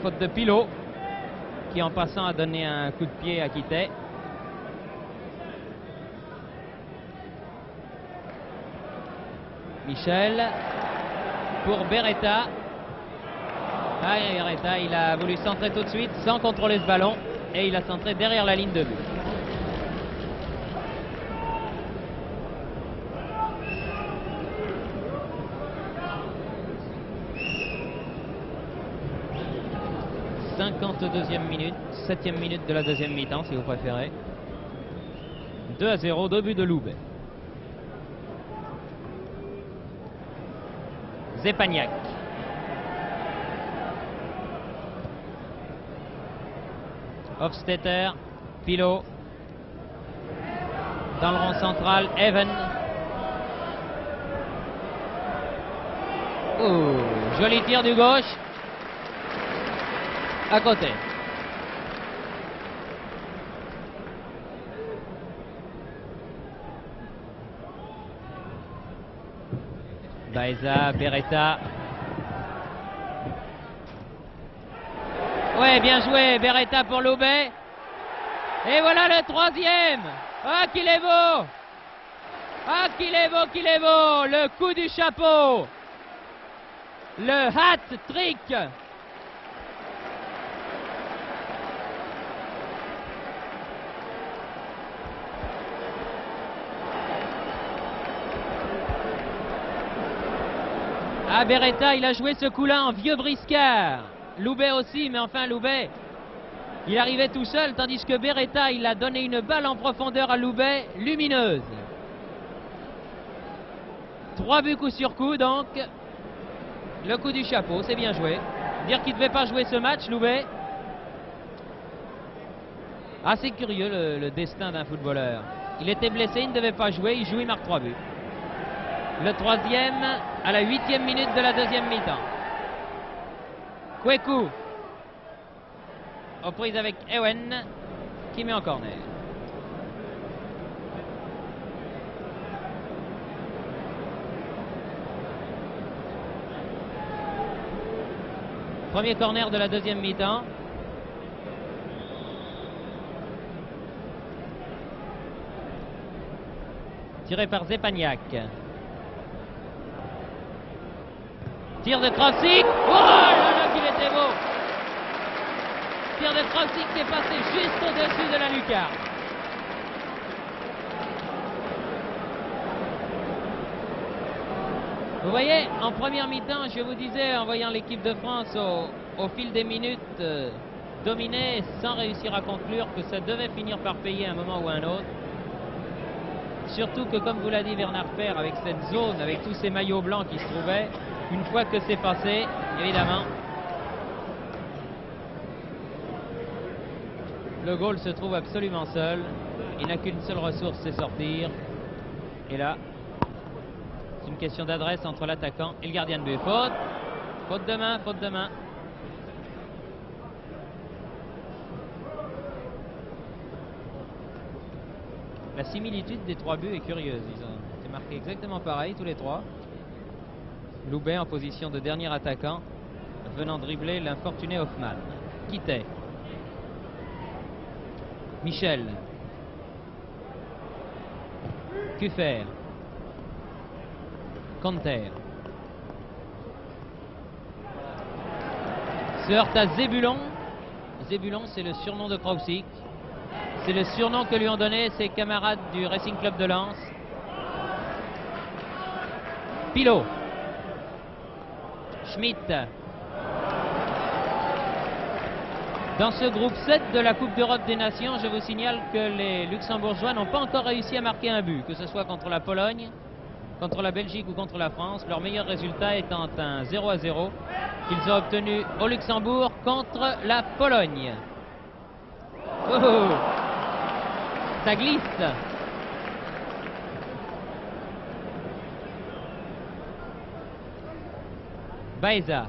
A: Faute de Pilot, qui en passant a donné un coup de pied à Quittet. Michel. Pour Beretta. Ah, Beretta, il a voulu centrer tout de suite sans contrôler ce ballon. Et il a centré derrière la ligne de but. 52e minute, 7e minute de la deuxième mi-temps si vous préférez. 2-0, 2 buts de Loubet. Zepagnac. Hofstetter, Pilot. Dans le rond central, Even. Oh, joli tir du gauche. À côté. Baeza, Beretta. Ouais, bien joué, Beretta pour Loubet. Et voilà le troisième. Ah, qu'il est beau. Ah, qu'il est beau, qu'il est beau. Le coup du chapeau. Le hat-trick. Ah, Beretta, il a joué ce coup-là en vieux briscard. Loubet aussi, mais enfin Loubet, il arrivait tout seul, tandis que Beretta, il a donné une balle en profondeur à Loubet, lumineuse. 3 buts coup sur coup, donc. Le coup du chapeau, c'est bien joué. Dire qu'il ne devait pas jouer ce match, Loubet. Assez curieux le destin d'un footballeur. Il était blessé, il ne devait pas jouer, il joue, il marque 3 buts. Le troisième à la 8e minute de la deuxième mi-temps. Kweku, aux prises avec Ewen, qui met en corner. Premier corner de la deuxième mi-temps. Tiré par Zepagnac. Tir de Kravtsik. Oh là là, qu'il était beau. Tir de Kravtsik qui est passé juste au-dessus de la lucarne. Vous voyez, en première mi-temps, je vous disais, en voyant l'équipe de France au fil des minutes dominer sans réussir à conclure, que ça devait finir par payer à un moment ou à un autre. Surtout que, comme vous l'a dit Bernard Père, avec cette zone, avec tous ces maillots blancs qui se trouvaient, une fois que c'est passé, évidemment, le goal se trouve absolument seul. Il n'a qu'une seule ressource, c'est sortir. Et là, c'est une question d'adresse entre l'attaquant et le gardien de but. Faute. Faute de main, faute de main. La similitude des 3 buts est curieuse. Ils ont été marqués exactement pareil, tous les 3. Loubet en position de dernier attaquant, venant dribbler l'infortuné Hoffmann. Quittait. Michel. Kuffer. Conter. Se heurte à Zébulon. Zébulon, c'est le surnom de Kravtsik. C'est le surnom que lui ont donné ses camarades du Racing Club de Lens. Pilot. Schmitt. Dans ce groupe 7 de la Coupe d'Europe des Nations, je vous signale que les Luxembourgeois n'ont pas encore réussi à marquer un but, que ce soit contre la Pologne, contre la Belgique ou contre la France. Leur meilleur résultat étant un 0-0 qu'ils ont obtenu au Luxembourg contre la Pologne. Oh, ça glisse. Baeza.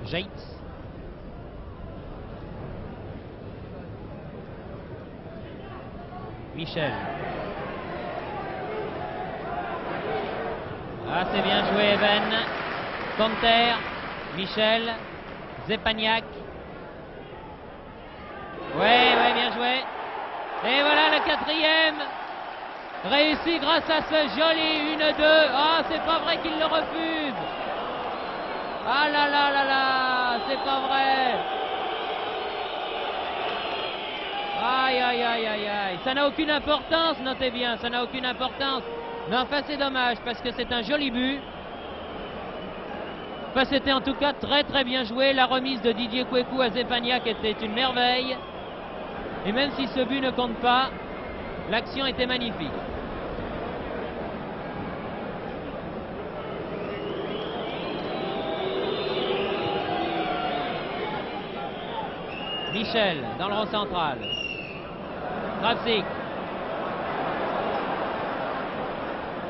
A: Jaitz. Michel. Ah, c'est bien joué, Even. Conter. Michel. Zepagnac. Ouais, bien joué. Et voilà le quatrième. Réussi grâce à ce joli 1-2. Ah, c'est pas vrai qu'il le refuse. Ah là là là là, c'est pas vrai. Aïe aïe aïe aïe aïe. Ça n'a aucune importance, notez bien, ça n'a aucune importance. Mais enfin c'est dommage parce que c'est un joli but. Enfin, c'était en tout cas très très bien joué. La remise de Didier Kweku à Zepaniak était une merveille. Et même si ce but ne compte pas, l'action était magnifique. Michel dans le rond central. Kravtsik.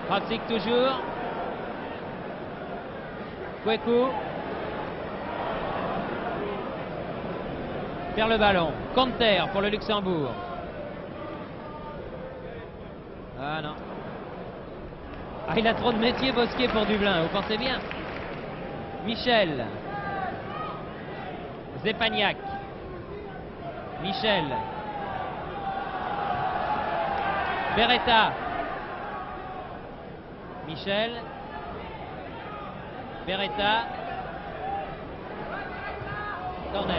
A: Kravtsik toujours. Kweku. Perd le ballon. Conter pour le Luxembourg. Ah non. Ah, il a trop de métier, Bosquier, pour Dublin, vous pensez bien. Michel. Zepaniak. Michel. Beretta. Michel. Beretta. Corner.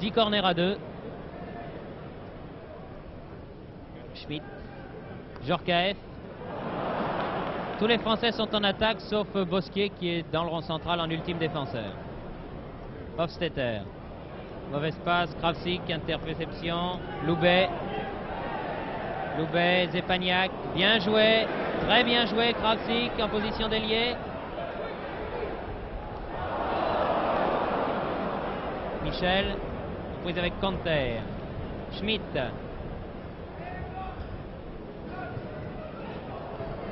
A: Dix corners à 2. Schmitt. Djorkaeff. Tous les Français sont en attaque sauf Bosquier qui est dans le rond central en ultime défenseur. Hofstetter. Mauvaise passe. Kravtsik. Interception. Loubet. Loubet. Zepaniak. Bien joué. Très bien joué. Kravtsik en position d'ailier. Michel. Prise avec Conter. Schmitt.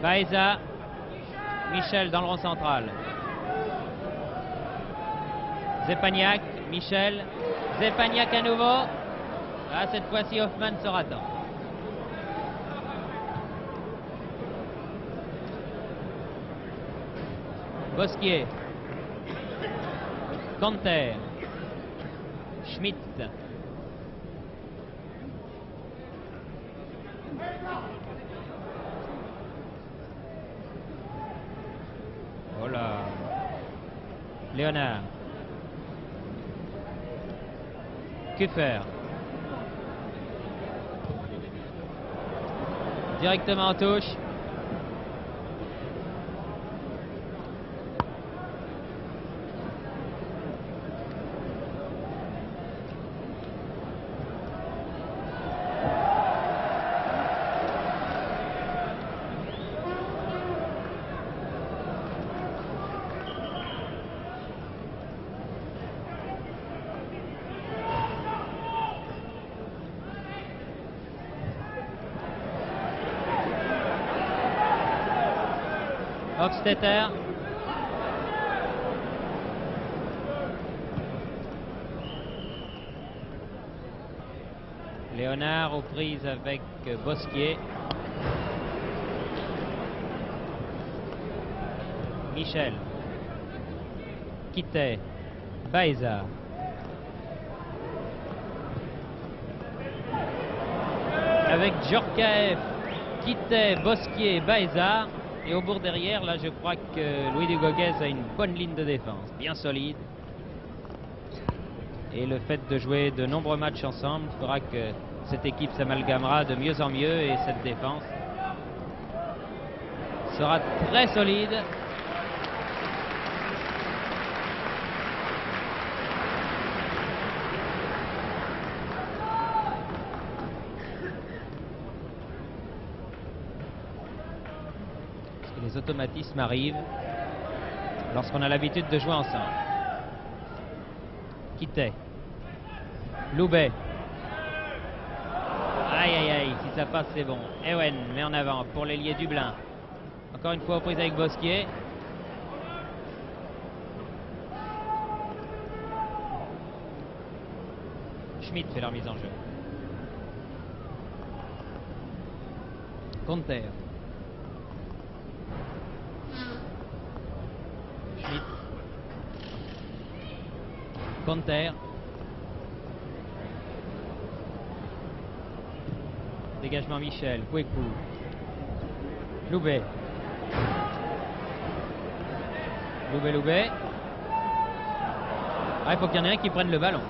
A: Baeza. Michel dans le rond central. Zepaniak. Michel. Zepaniak à nouveau. Ah, cette fois-ci Hoffman se rattend. Bosquier. Conter. Schmitt. Oh là. Léonard. Que faire? Directement en touche. Hofstetter. Léonard aux prises avec Bosquier. Michel. Kitay. Baeza. Avec Djorkaeff, Kitay, Bosquier, Baeza. Et au bout derrière, là, je crois que Louis Dugoguez a une bonne ligne de défense, bien solide. Et le fait de jouer de nombreux matchs ensemble fera que cette équipe s'amalgamera de mieux en mieux et cette défense sera très solide. Les automatismes arrivent lorsqu'on a l'habitude de jouer ensemble. Kitay. Loubet. Aïe aïe aïe, si ça passe c'est bon. Ewen met en avant pour l'ailier Dublin. Encore une fois prise avec Bosquier. Schmitt fait leur mise en jeu. Conter. Schmitt. Conter. Dégagement Michel. Kweku. Loubet. Loubet. Ah, il faut qu'il y en ait un qui prenne le ballon.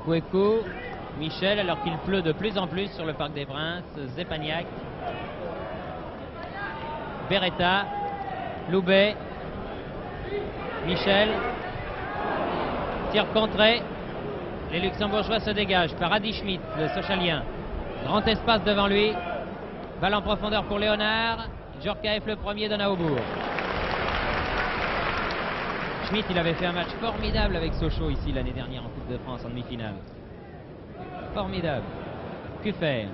A: Kweku, Michel, alors qu'il pleut de plus en plus sur le Parc des Princes. Zepagnac, Beretta, Loubet, Michel, tir contré. Les Luxembourgeois se dégagent par Adi Schmidt, le Sochalien. Grand espace devant lui. Balle en profondeur pour Léonard. Djorkaeff le premier donne à Aubourg. Schmidt, il avait fait un match formidable avec Sochaux ici l'année dernière en Coupe de France en demi-finale. Formidable. Que faire?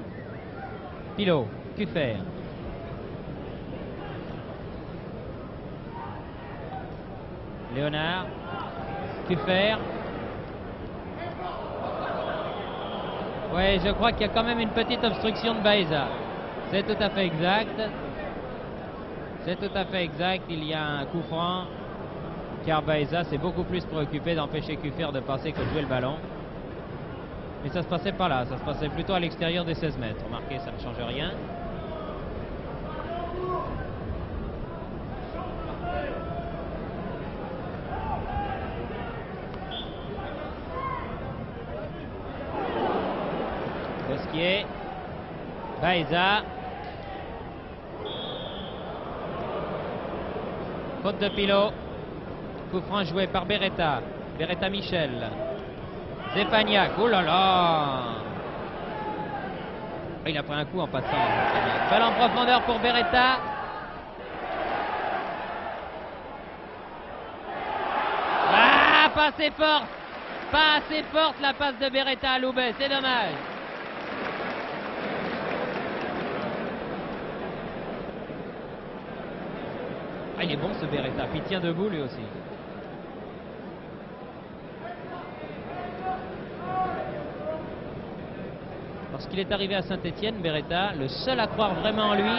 A: Pilot, que faire? Léonard, que faire? Ouais, je crois qu'il y a quand même une petite obstruction de Baeza. C'est tout à fait exact. C'est tout à fait exact. Il y a un coup franc. Car Baeza s'est beaucoup plus préoccupé d'empêcher Kuffer de passer que de jouer le ballon. Mais ça se passait pas là. Ça se passait plutôt à l'extérieur des 16 mètres. Remarquez, ça ne change rien. Bosquier, Baeza, faute de Pilot, coup franc joué par Beretta, Beretta Michel, Zepagnac, oh là là, il a pris un coup en passant. Balle en profondeur pour Beretta. Ah, pas assez forte, pas assez forte la passe de Beretta à Loubet, c'est dommage. Ah, il est bon ce Beretta, puis il tient debout lui aussi. Lorsqu'il est arrivé à Saint-Étienne, Beretta, le seul à croire vraiment en lui.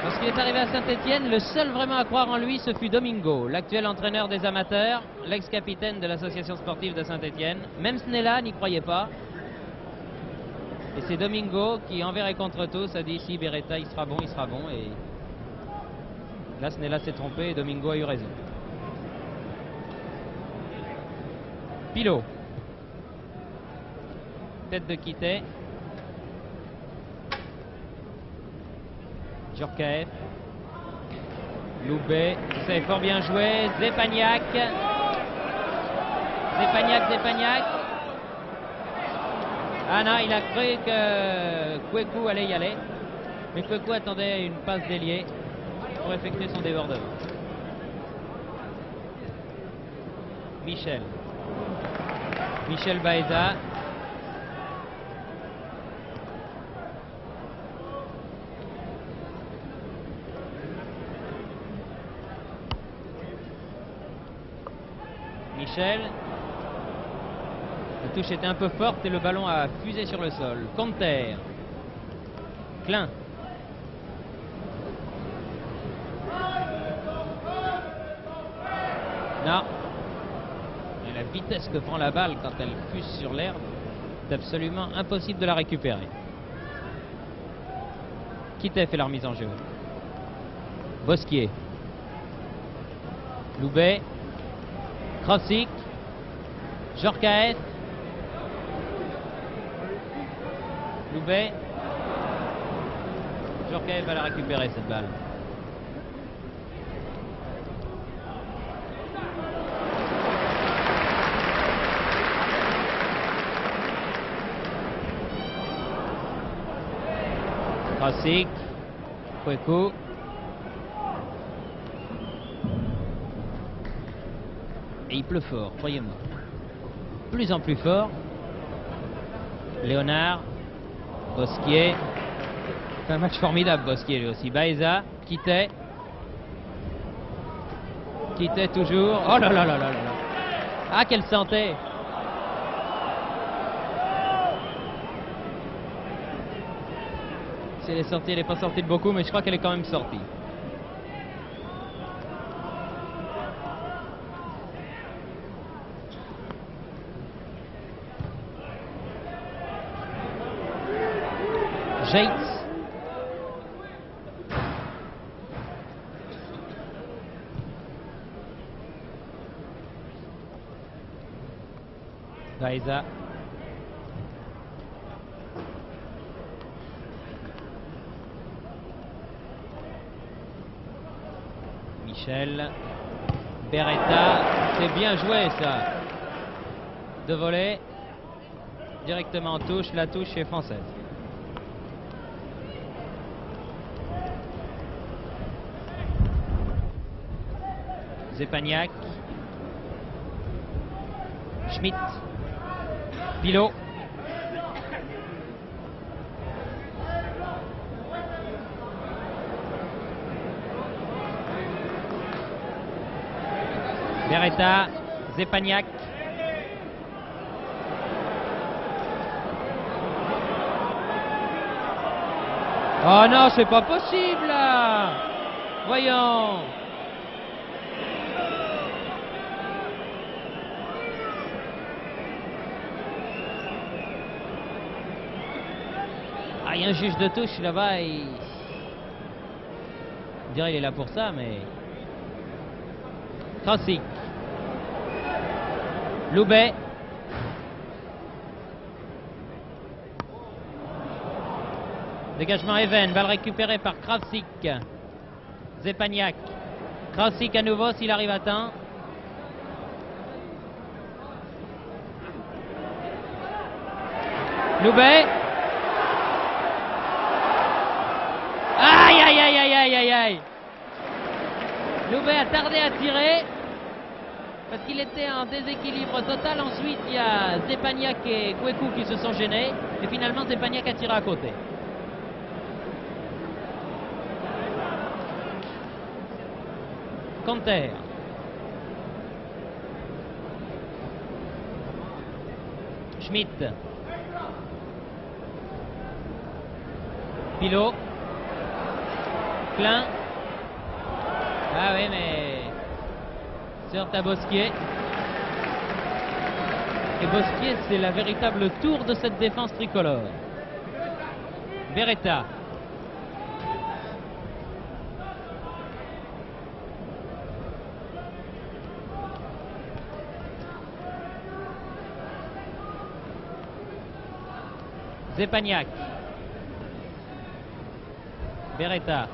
A: Lorsqu'il est arrivé à Saint-Étienne, le seul vraiment à croire en lui, ce fut Domingo, l'actuel entraîneur des amateurs, l'ex-capitaine de l'association sportive de Saint-Étienne. Même Snella n'y croyait pas. Et c'est Domingo qui, envers et contre tous, a dit si Beretta il sera bon, il sera bon. Et là, Snella s'est trompé et Domingo a eu raison. Pilot. Tête de Quittet. Djorkaeff. Loubet. C'est fort bien joué. Zepagnac. Zepagnac. Ah non, il a cru que Kweku allait y aller. Mais Kweku attendait une passe déliée pour effectuer son débordement. Michel Baeza. Michel. La touche était un peu forte et le ballon a fusé sur le sol. Conter. Klein. Non. Et la vitesse que prend la balle quand elle fuse sur l'herbe, c'est absolument impossible de la récupérer. Quittet fait la remise en jeu. Bosquier. Loubet. Krosik. Djorkaeff. Loubet. Djorkaeff va la récupérer cette balle. Krosik. Kweku. Et il pleut fort, croyez-moi. Plus en plus fort. Léonard. Bosquier. C'est un match formidable, Bosquier lui aussi. Baeza. Quittet. Quittet toujours. Oh là là là là là. Ah, quelle santé. Si elle est sortie, elle n'est pas sortie de beaucoup, mais je crois qu'elle est quand même sortie. Yates. Gaïza. Michel. Beretta. C'est bien joué ça. De voler. Directement en touche. La touche est française. Zepaniak. Schmitt. Pilot. Beretta. Zepaniak. Oh non, c'est pas possible là. Voyons. Ah, il y a un juge de touche là-bas. On dirait qu'il est là pour ça, mais... Krasik. Loubet. Dégagement Even, balle récupérée par Krasik. Zepaniak. Krasik à nouveau s'il arrive à temps. Loubet. Aïe aïe aïe aïe aïe aïe aïe. Loubet a tardé à tirer parce qu'il était en déséquilibre total. Ensuite il y a Zepaniak et Kweku qui se sont gênés et finalement Zepaniak a tiré à côté. Canter. Schmitt. Pilot. Klein. Ah oui, mais sur à Bosquier. Et Bosquier, c'est la véritable tour de cette défense tricolore. Beretta. Zepaniak. Beretta.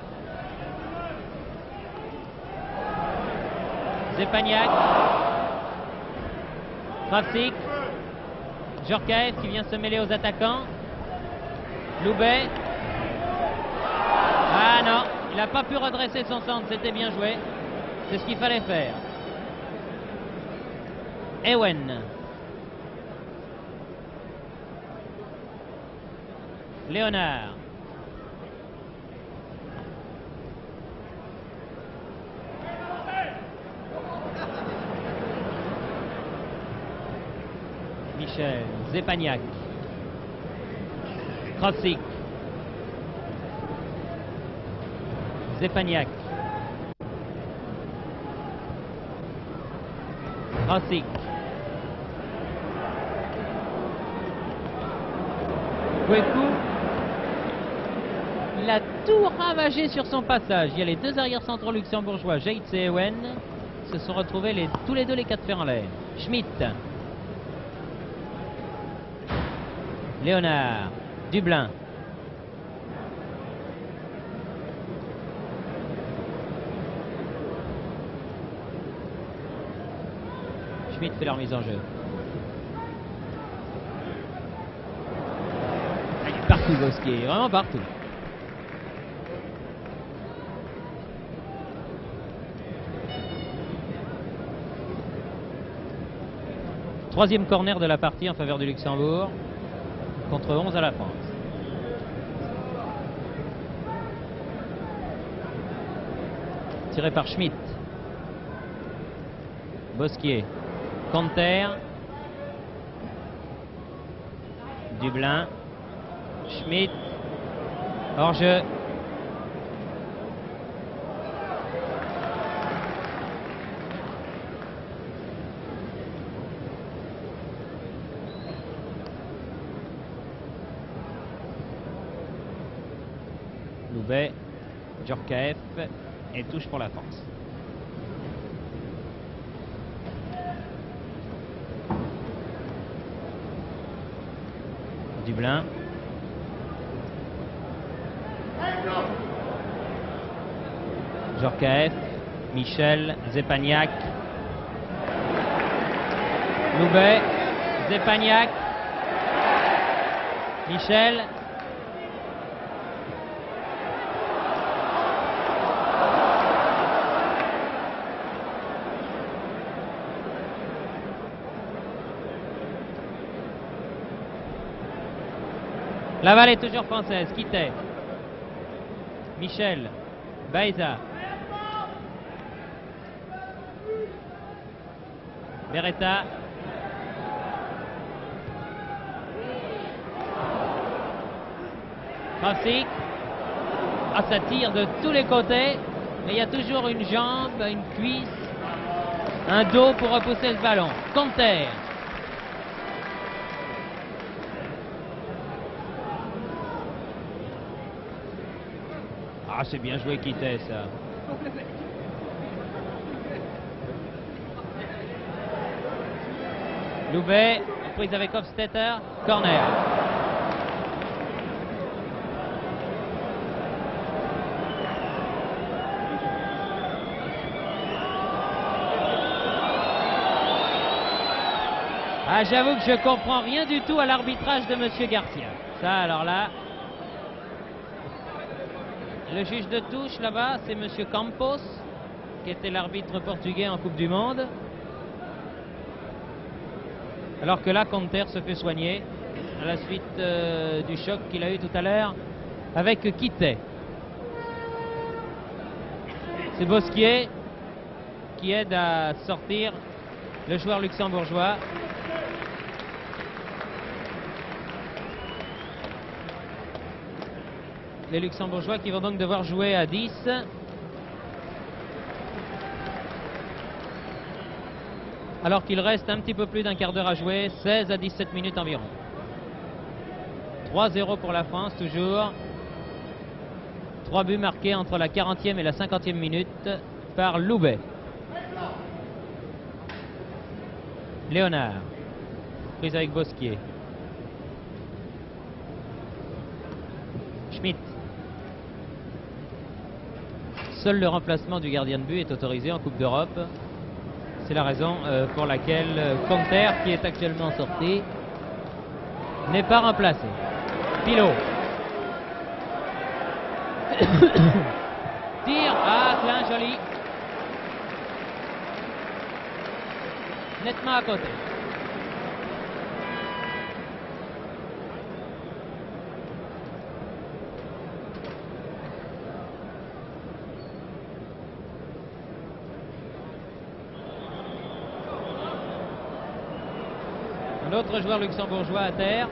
A: Zepaniak. Krasik. Djorkaeff qui vient se mêler aux attaquants. Loubet. Ah non, il n'a pas pu redresser son centre, c'était bien joué. C'est ce qu'il fallait faire. Ewen. Léonard. Michel. Zepaniak. Krasik. Zepaniak. Krasik. Kweku. Il a tout ravagé sur son passage. Il y a les deux arrières centraux luxembourgeois, Geitz et Ewen, se sont retrouvés tous les deux les quatre fers en l'air. Schmitt. Léonard. Dublin. Schmitt fait leur mise en jeu. Il est partout, Bosquier, vraiment partout. Troisième corner de la partie en faveur du Luxembourg, contre 11 à la France. Tiré par Schmitt. Bosquier. Canter. Dublin. Schmitt. Hors-jeu. Loubet, Djorkaeff et touche pour la France. Dublin. Djorkaeff, Michel, Zepagnac, Loubet, Zepagnac, Michel. La balle est toujours française. Quittet, Michel, Baeza, Beretta, Krafsik. Ah, ça tire de tous les côtés, mais il y a toujours une jambe, une cuisse, un dos pour repousser le ballon. Conter. Ah, c'est bien joué Quittet, ça. Loubet, prise avec Hofstetter, corner. Ah, j'avoue que je comprends rien du tout à l'arbitrage de Monsieur Garcia. Ça, alors là, le juge de touche là-bas, c'est Monsieur Campos, qui était l'arbitre portugais en Coupe du Monde. Alors que là, Conter se fait soigner à la suite du choc qu'il a eu tout à l'heure avec Quittet. C'est Bosquier qui aide à sortir le joueur luxembourgeois. Les Luxembourgeois qui vont donc devoir jouer à 10. Alors qu'il reste un petit peu plus d'un quart d'heure à jouer, 16 à 17 minutes environ. 3-0 pour la France, toujours. 3 buts marqués entre la 40e et la 50e minute par Loubet. Léonard, prise avec Bosquier. Schmitt. Seul le remplacement du gardien de but est autorisé en Coupe d'Europe. C'est la raison pour laquelle Conter, qui est actuellement sorti, n'est pas remplacé. Pilot. Tire. Ah, Klein, joli. Nettement à côté. Un autre joueur luxembourgeois à terre.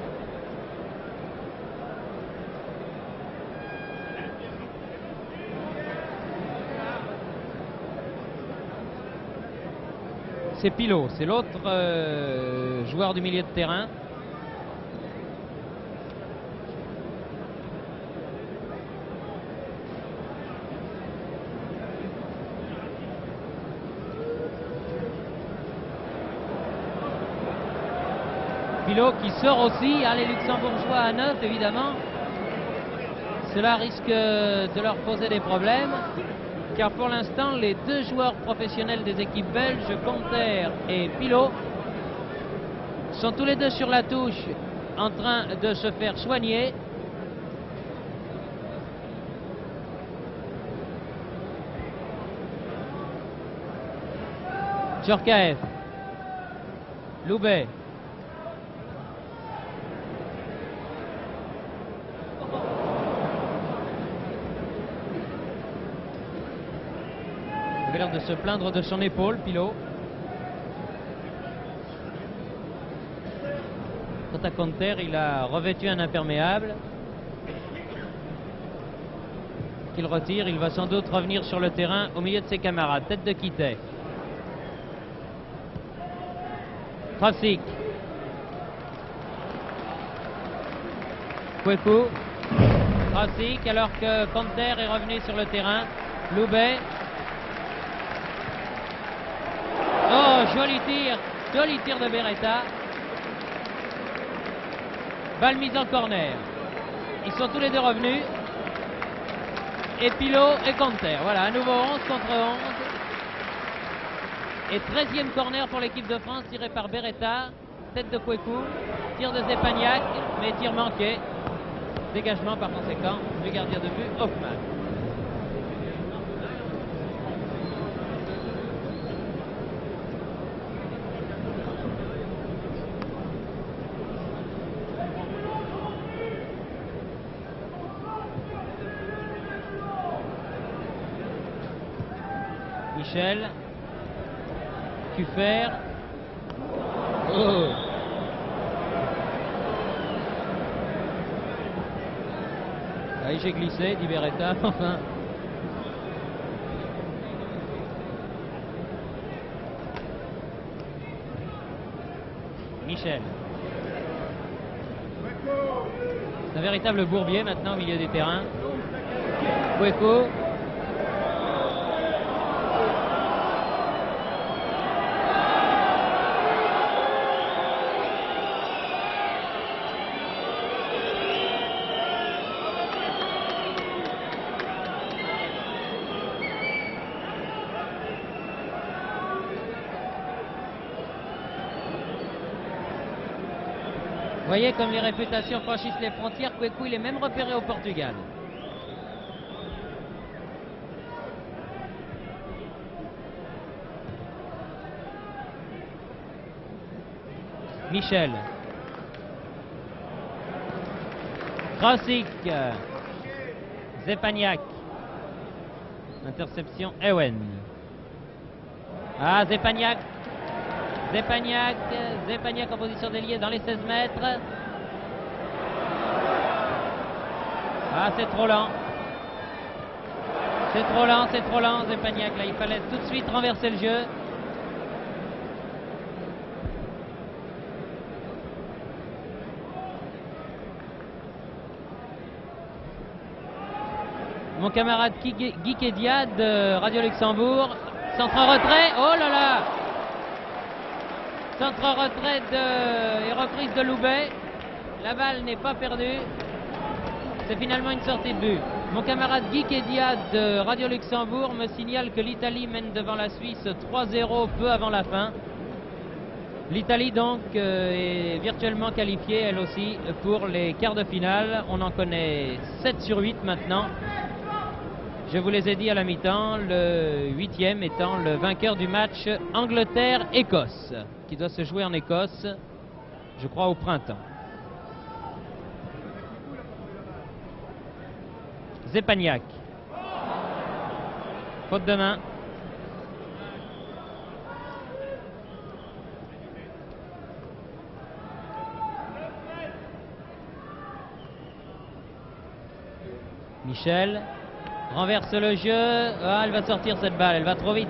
A: C'est Pilot, c'est l'autre joueur du milieu de terrain. Pilot qui sort aussi, les Luxembourgeois à 9 évidemment. Cela risque de leur poser des problèmes, car pour l'instant les deux joueurs professionnels des équipes belges, Conter et Pilot, sont tous les deux sur la touche en train de se faire soigner. Djorkaeff, Loubet, il a l'air de se plaindre de son épaule, Pilot. Quant à Conter, il a revêtu un imperméable qu'il retire. Il va sans doute revenir sur le terrain au milieu de ses camarades. Tête de Quittet. Krafsik. Kweku. Krafsik, alors que Conter est revenu sur le terrain. Loubet. Oh, joli tir de Beretta. Balle mise en corner. Ils sont tous les deux revenus. Et Pilot et Conter. Voilà, à nouveau 11 contre 11. Et 13e corner pour l'équipe de France, tiré par Beretta. Tête de Kweku. Tir de Zepagnac, mais tir manqué. Dégagement par conséquent du gardien de but, Hoffmann. Michel. Kuffer. Oh. Allez, j'ai glissé, dit Beretta, enfin. Michel. C'est un véritable bourbier maintenant au milieu du terrain. Kweku. Vous voyez comme les réputations franchissent les frontières. Kweku, il est même repéré au Portugal. Michel. Krasik. Zepagnac. Interception Ewen. Ah, Zepagnac. Zepagnac en position d'ailier dans les 16 mètres. Ah, c'est trop lent. C'est trop lent, Zepagnac. Là, il fallait tout de suite renverser le jeu. Mon camarade Guy Kedia de Radio Luxembourg. Centre retrait. Oh là là! Centre retrait et reprise de Loubet. La balle n'est pas perdue. C'est finalement une sortie de but. Mon camarade Guy Kedia de Radio Luxembourg me signale que l'Italie mène devant la Suisse 3-0 peu avant la fin. L'Italie donc est virtuellement qualifiée elle aussi pour les quarts de finale. On en connaît 7 sur 8 maintenant. Je vous les ai dit à la mi-temps, le 8e étant le vainqueur du match Angleterre-Écosse, qui doit se jouer en Écosse, je crois au printemps. Zepagnac. Faute de main. Michel. Renverse le jeu. Ah, elle va sortir cette balle, elle va trop vite.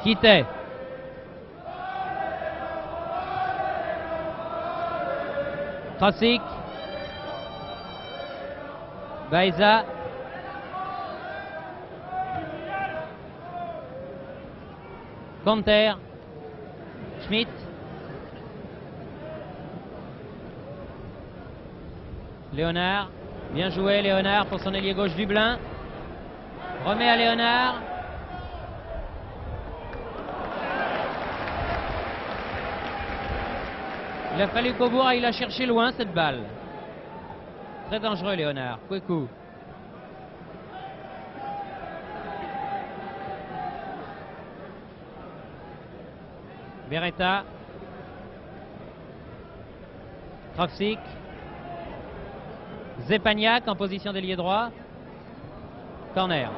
A: Quittait. Krasik. Baeza. Conter. Schmidt. Léonard. Bien joué Léonard pour son ailier gauche Dublin. Remet à Léonard. Il a fallu qu'au bout, il a cherché loin cette balle. Très dangereux, Léonard. Kweku. Beretta. Krasik. Zepagnac en position d'ailier droit. Corner.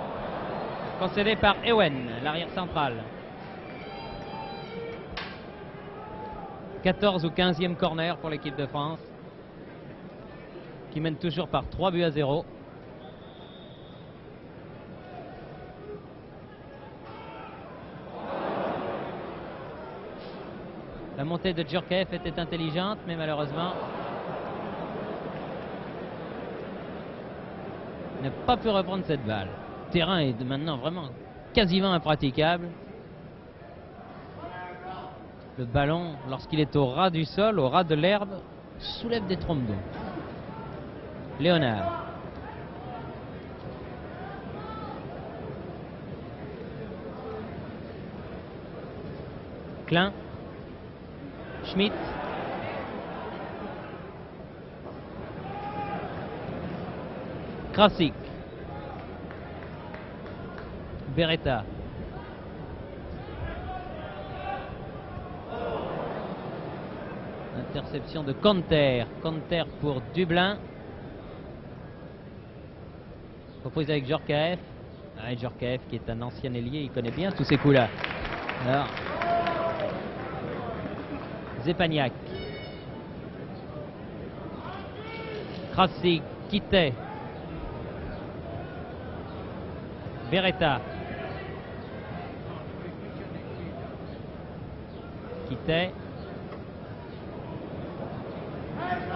A: Concédé par Ewen, l'arrière central. 14 ou 15e corner pour l'équipe de France, qui mène toujours par 3 buts à 0. montée de Djorkaeff était intelligente, mais malheureusement n'a pas pu reprendre cette balle. Le terrain est maintenant vraiment quasiment impraticable. Le ballon, lorsqu'il est au ras du sol, au ras de l'herbe, soulève des trompes d'eau. Léonard. Klein. Schmitt. Krasik. Beretta. Interception de Conter. Conter pour Dublin. Reprise avec Djorkaeff. Djorkaeff qui est un ancien ailier, il connaît bien tous ces coups-là. Alors, Zepaniak. Krasik, Kitay. Beretta. Kitay.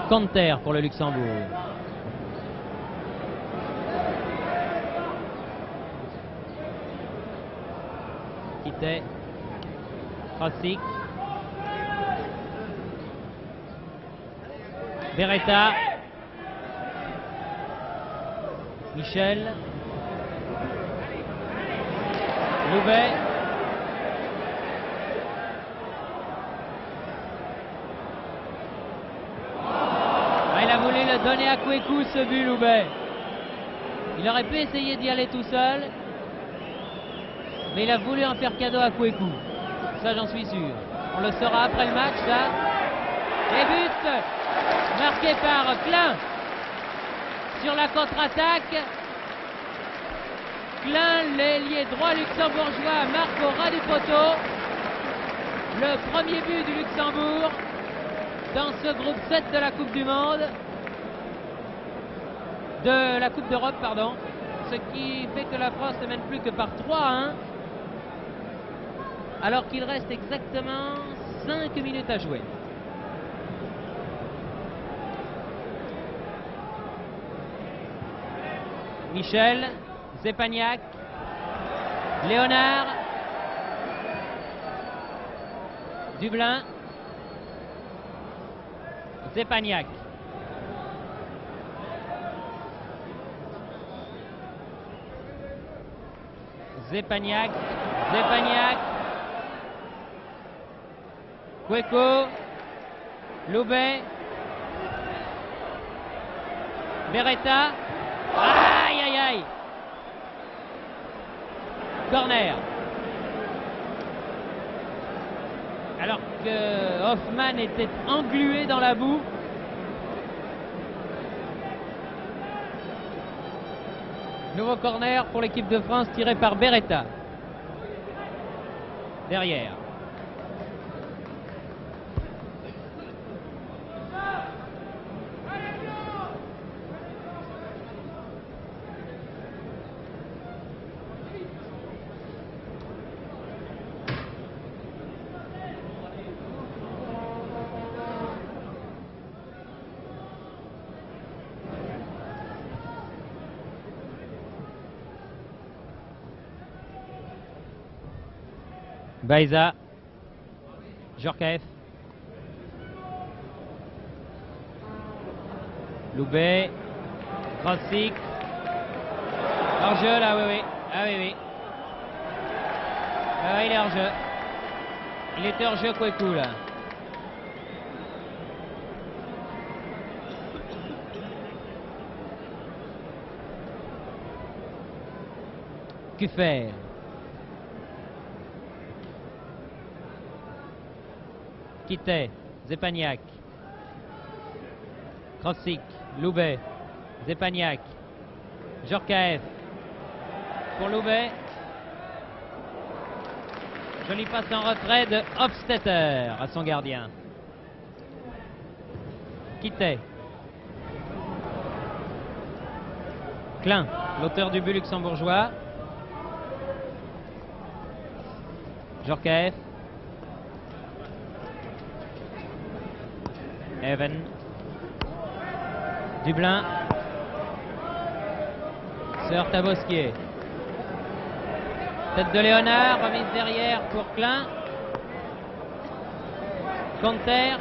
A: Conter pour le Luxembourg. Kitay. Krasik. Beretta. Michel. Loubet. Il a voulu le donner à Kweku, ce but, Loubet. Il aurait pu essayer d'y aller tout seul, mais il a voulu en faire cadeau à Kweku. Ça, j'en suis sûr. On le saura après le match, ça. Et but marqué par Klein sur la contre-attaque. Klein, l'ailier droit luxembourgeois, marque au ras du poteau. Le premier but du Luxembourg dans ce groupe 7 de la Coupe du Monde. De la Coupe d'Europe, pardon. Ce qui fait que la France ne mène plus que par 3-1. Alors qu'il reste exactement 5 minutes à jouer. Michel, Zepaniak, Léonard, Dublin, Zepaniak. Zepaniak, Kweku, Loubet, Beretta. Aïe aïe aïe. Corner. Alors que Hoffmann était englué dans la boue. Nouveau corner pour l'équipe de France tiré par Beretta. Derrière. Baïza, Djorkaeff, Loubet, Krasik, hors-jeu là, oui. Ah oui. Ah, il est hors-jeu. Il était hors-jeu Kweku là. Que faire? Kitay, Zepaniak, Krasik, Loubet, Zepaniak, Djorkaeff pour Loubet. Joli passe en retrait de Hofstetter à son gardien. Kitay. Klein, l'auteur du but luxembourgeois. Djorkaeff. Even. Dublin. Se heurte à Bosquier. Tête de Léonard, remise derrière pour Klein. Conter.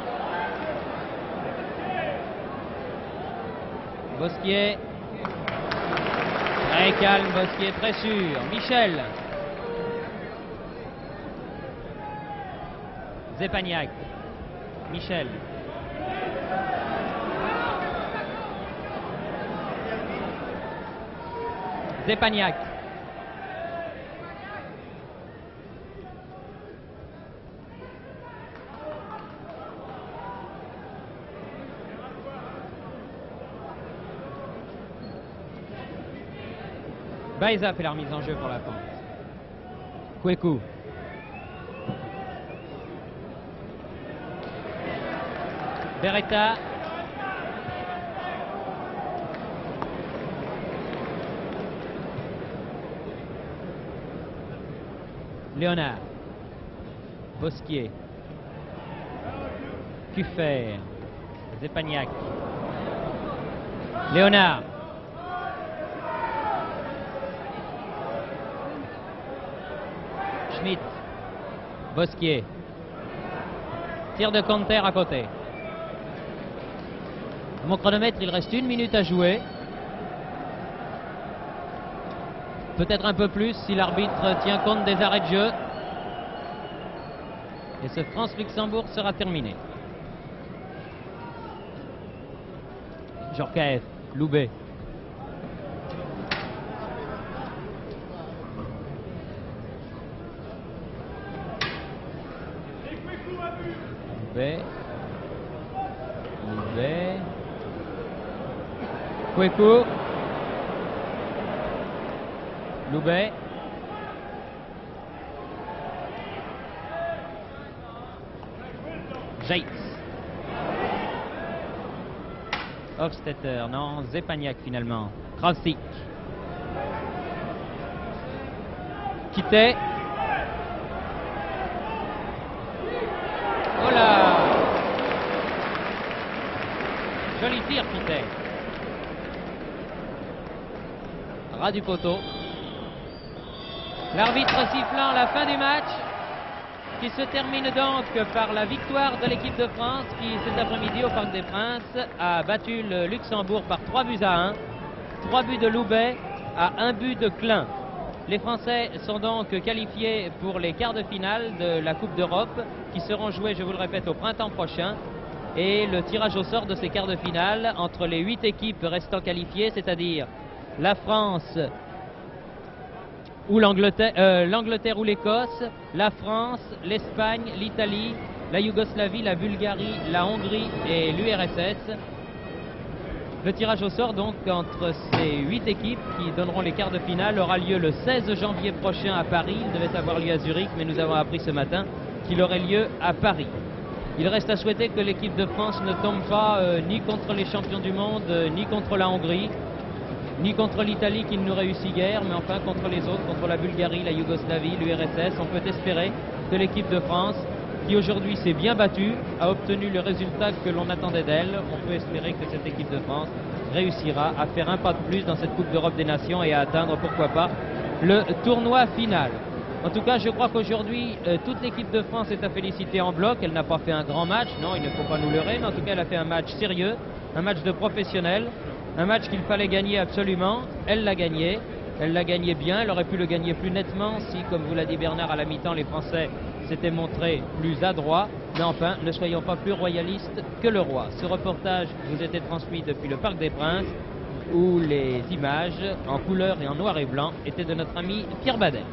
A: Bosquier. Très calme, Bosquier, très sûr. Michel. Zepagnac. Michel. Zepagnac. Baeza fait la remise en jeu pour la France. Kweku. Beretta. Léonard. Bosquier. Kuffer. Zepagnac. Léonard. Schmitt. Bosquier. Tir de Conter à côté. Mon chronomètre, il reste 1 minute à jouer. Peut-être un peu plus si l'arbitre tient compte des arrêts de jeu. Et ce France-Luxembourg sera terminé. Djorkaeff, Loubet. Loubet. Kweku. Loubet. Jaitz. Hofstetter, non, Zepagnac finalement. Kravsik. Quitté. Oh là! Joli tir, Quitté. Ras du poteau. L'arbitre sifflant la fin du match, qui se termine donc par la victoire de l'équipe de France qui cet après-midi au Parc des Princes a battu le Luxembourg par 3-1. 3 buts de Loubet à 1 but de Klein. Les Français sont donc qualifiés pour les quarts de finale de la Coupe d'Europe qui seront joués, je vous le répète, au printemps prochain. Et le tirage au sort de ces quarts de finale entre les 8 équipes restant qualifiées, c'est-à-dire la France ou l'Angleterre ou l'Écosse, la France, l'Espagne, l'Italie, la Yougoslavie, la Bulgarie, la Hongrie et l'URSS. Le tirage au sort donc entre ces 8 équipes qui donneront les quarts de finale aura lieu le 16 janvier prochain à Paris. Il devait avoir lieu à Zurich, mais nous avons appris ce matin qu'il aurait lieu à Paris. Il reste à souhaiter que l'équipe de France ne tombe pas ni contre les champions du monde, ni contre la Hongrie, ni contre l'Italie qui ne nous réussit guère, mais enfin contre les autres, contre la Bulgarie, la Yougoslavie, l'URSS. On peut espérer que l'équipe de France, qui aujourd'hui s'est bien battue, a obtenu le résultat que l'on attendait d'elle. On peut espérer que cette équipe de France réussira à faire un pas de plus dans cette Coupe d'Europe des Nations et à atteindre, pourquoi pas, le tournoi final. En tout cas, je crois qu'aujourd'hui, toute l'équipe de France est à féliciter en bloc. Elle n'a pas fait un grand match, non, il ne faut pas nous leurrer, mais en tout cas, elle a fait un match sérieux, un match de professionnel, un match qu'il fallait gagner absolument. Elle l'a gagné bien, elle aurait pu le gagner plus nettement si, comme vous l'a dit Bernard à la mi-temps, les Français s'étaient montrés plus adroits. Mais enfin, ne soyons pas plus royalistes que le roi. Ce reportage vous était transmis depuis le Parc des Princes, où les images en couleur et en noir et blanc étaient de notre ami Pierre Badel.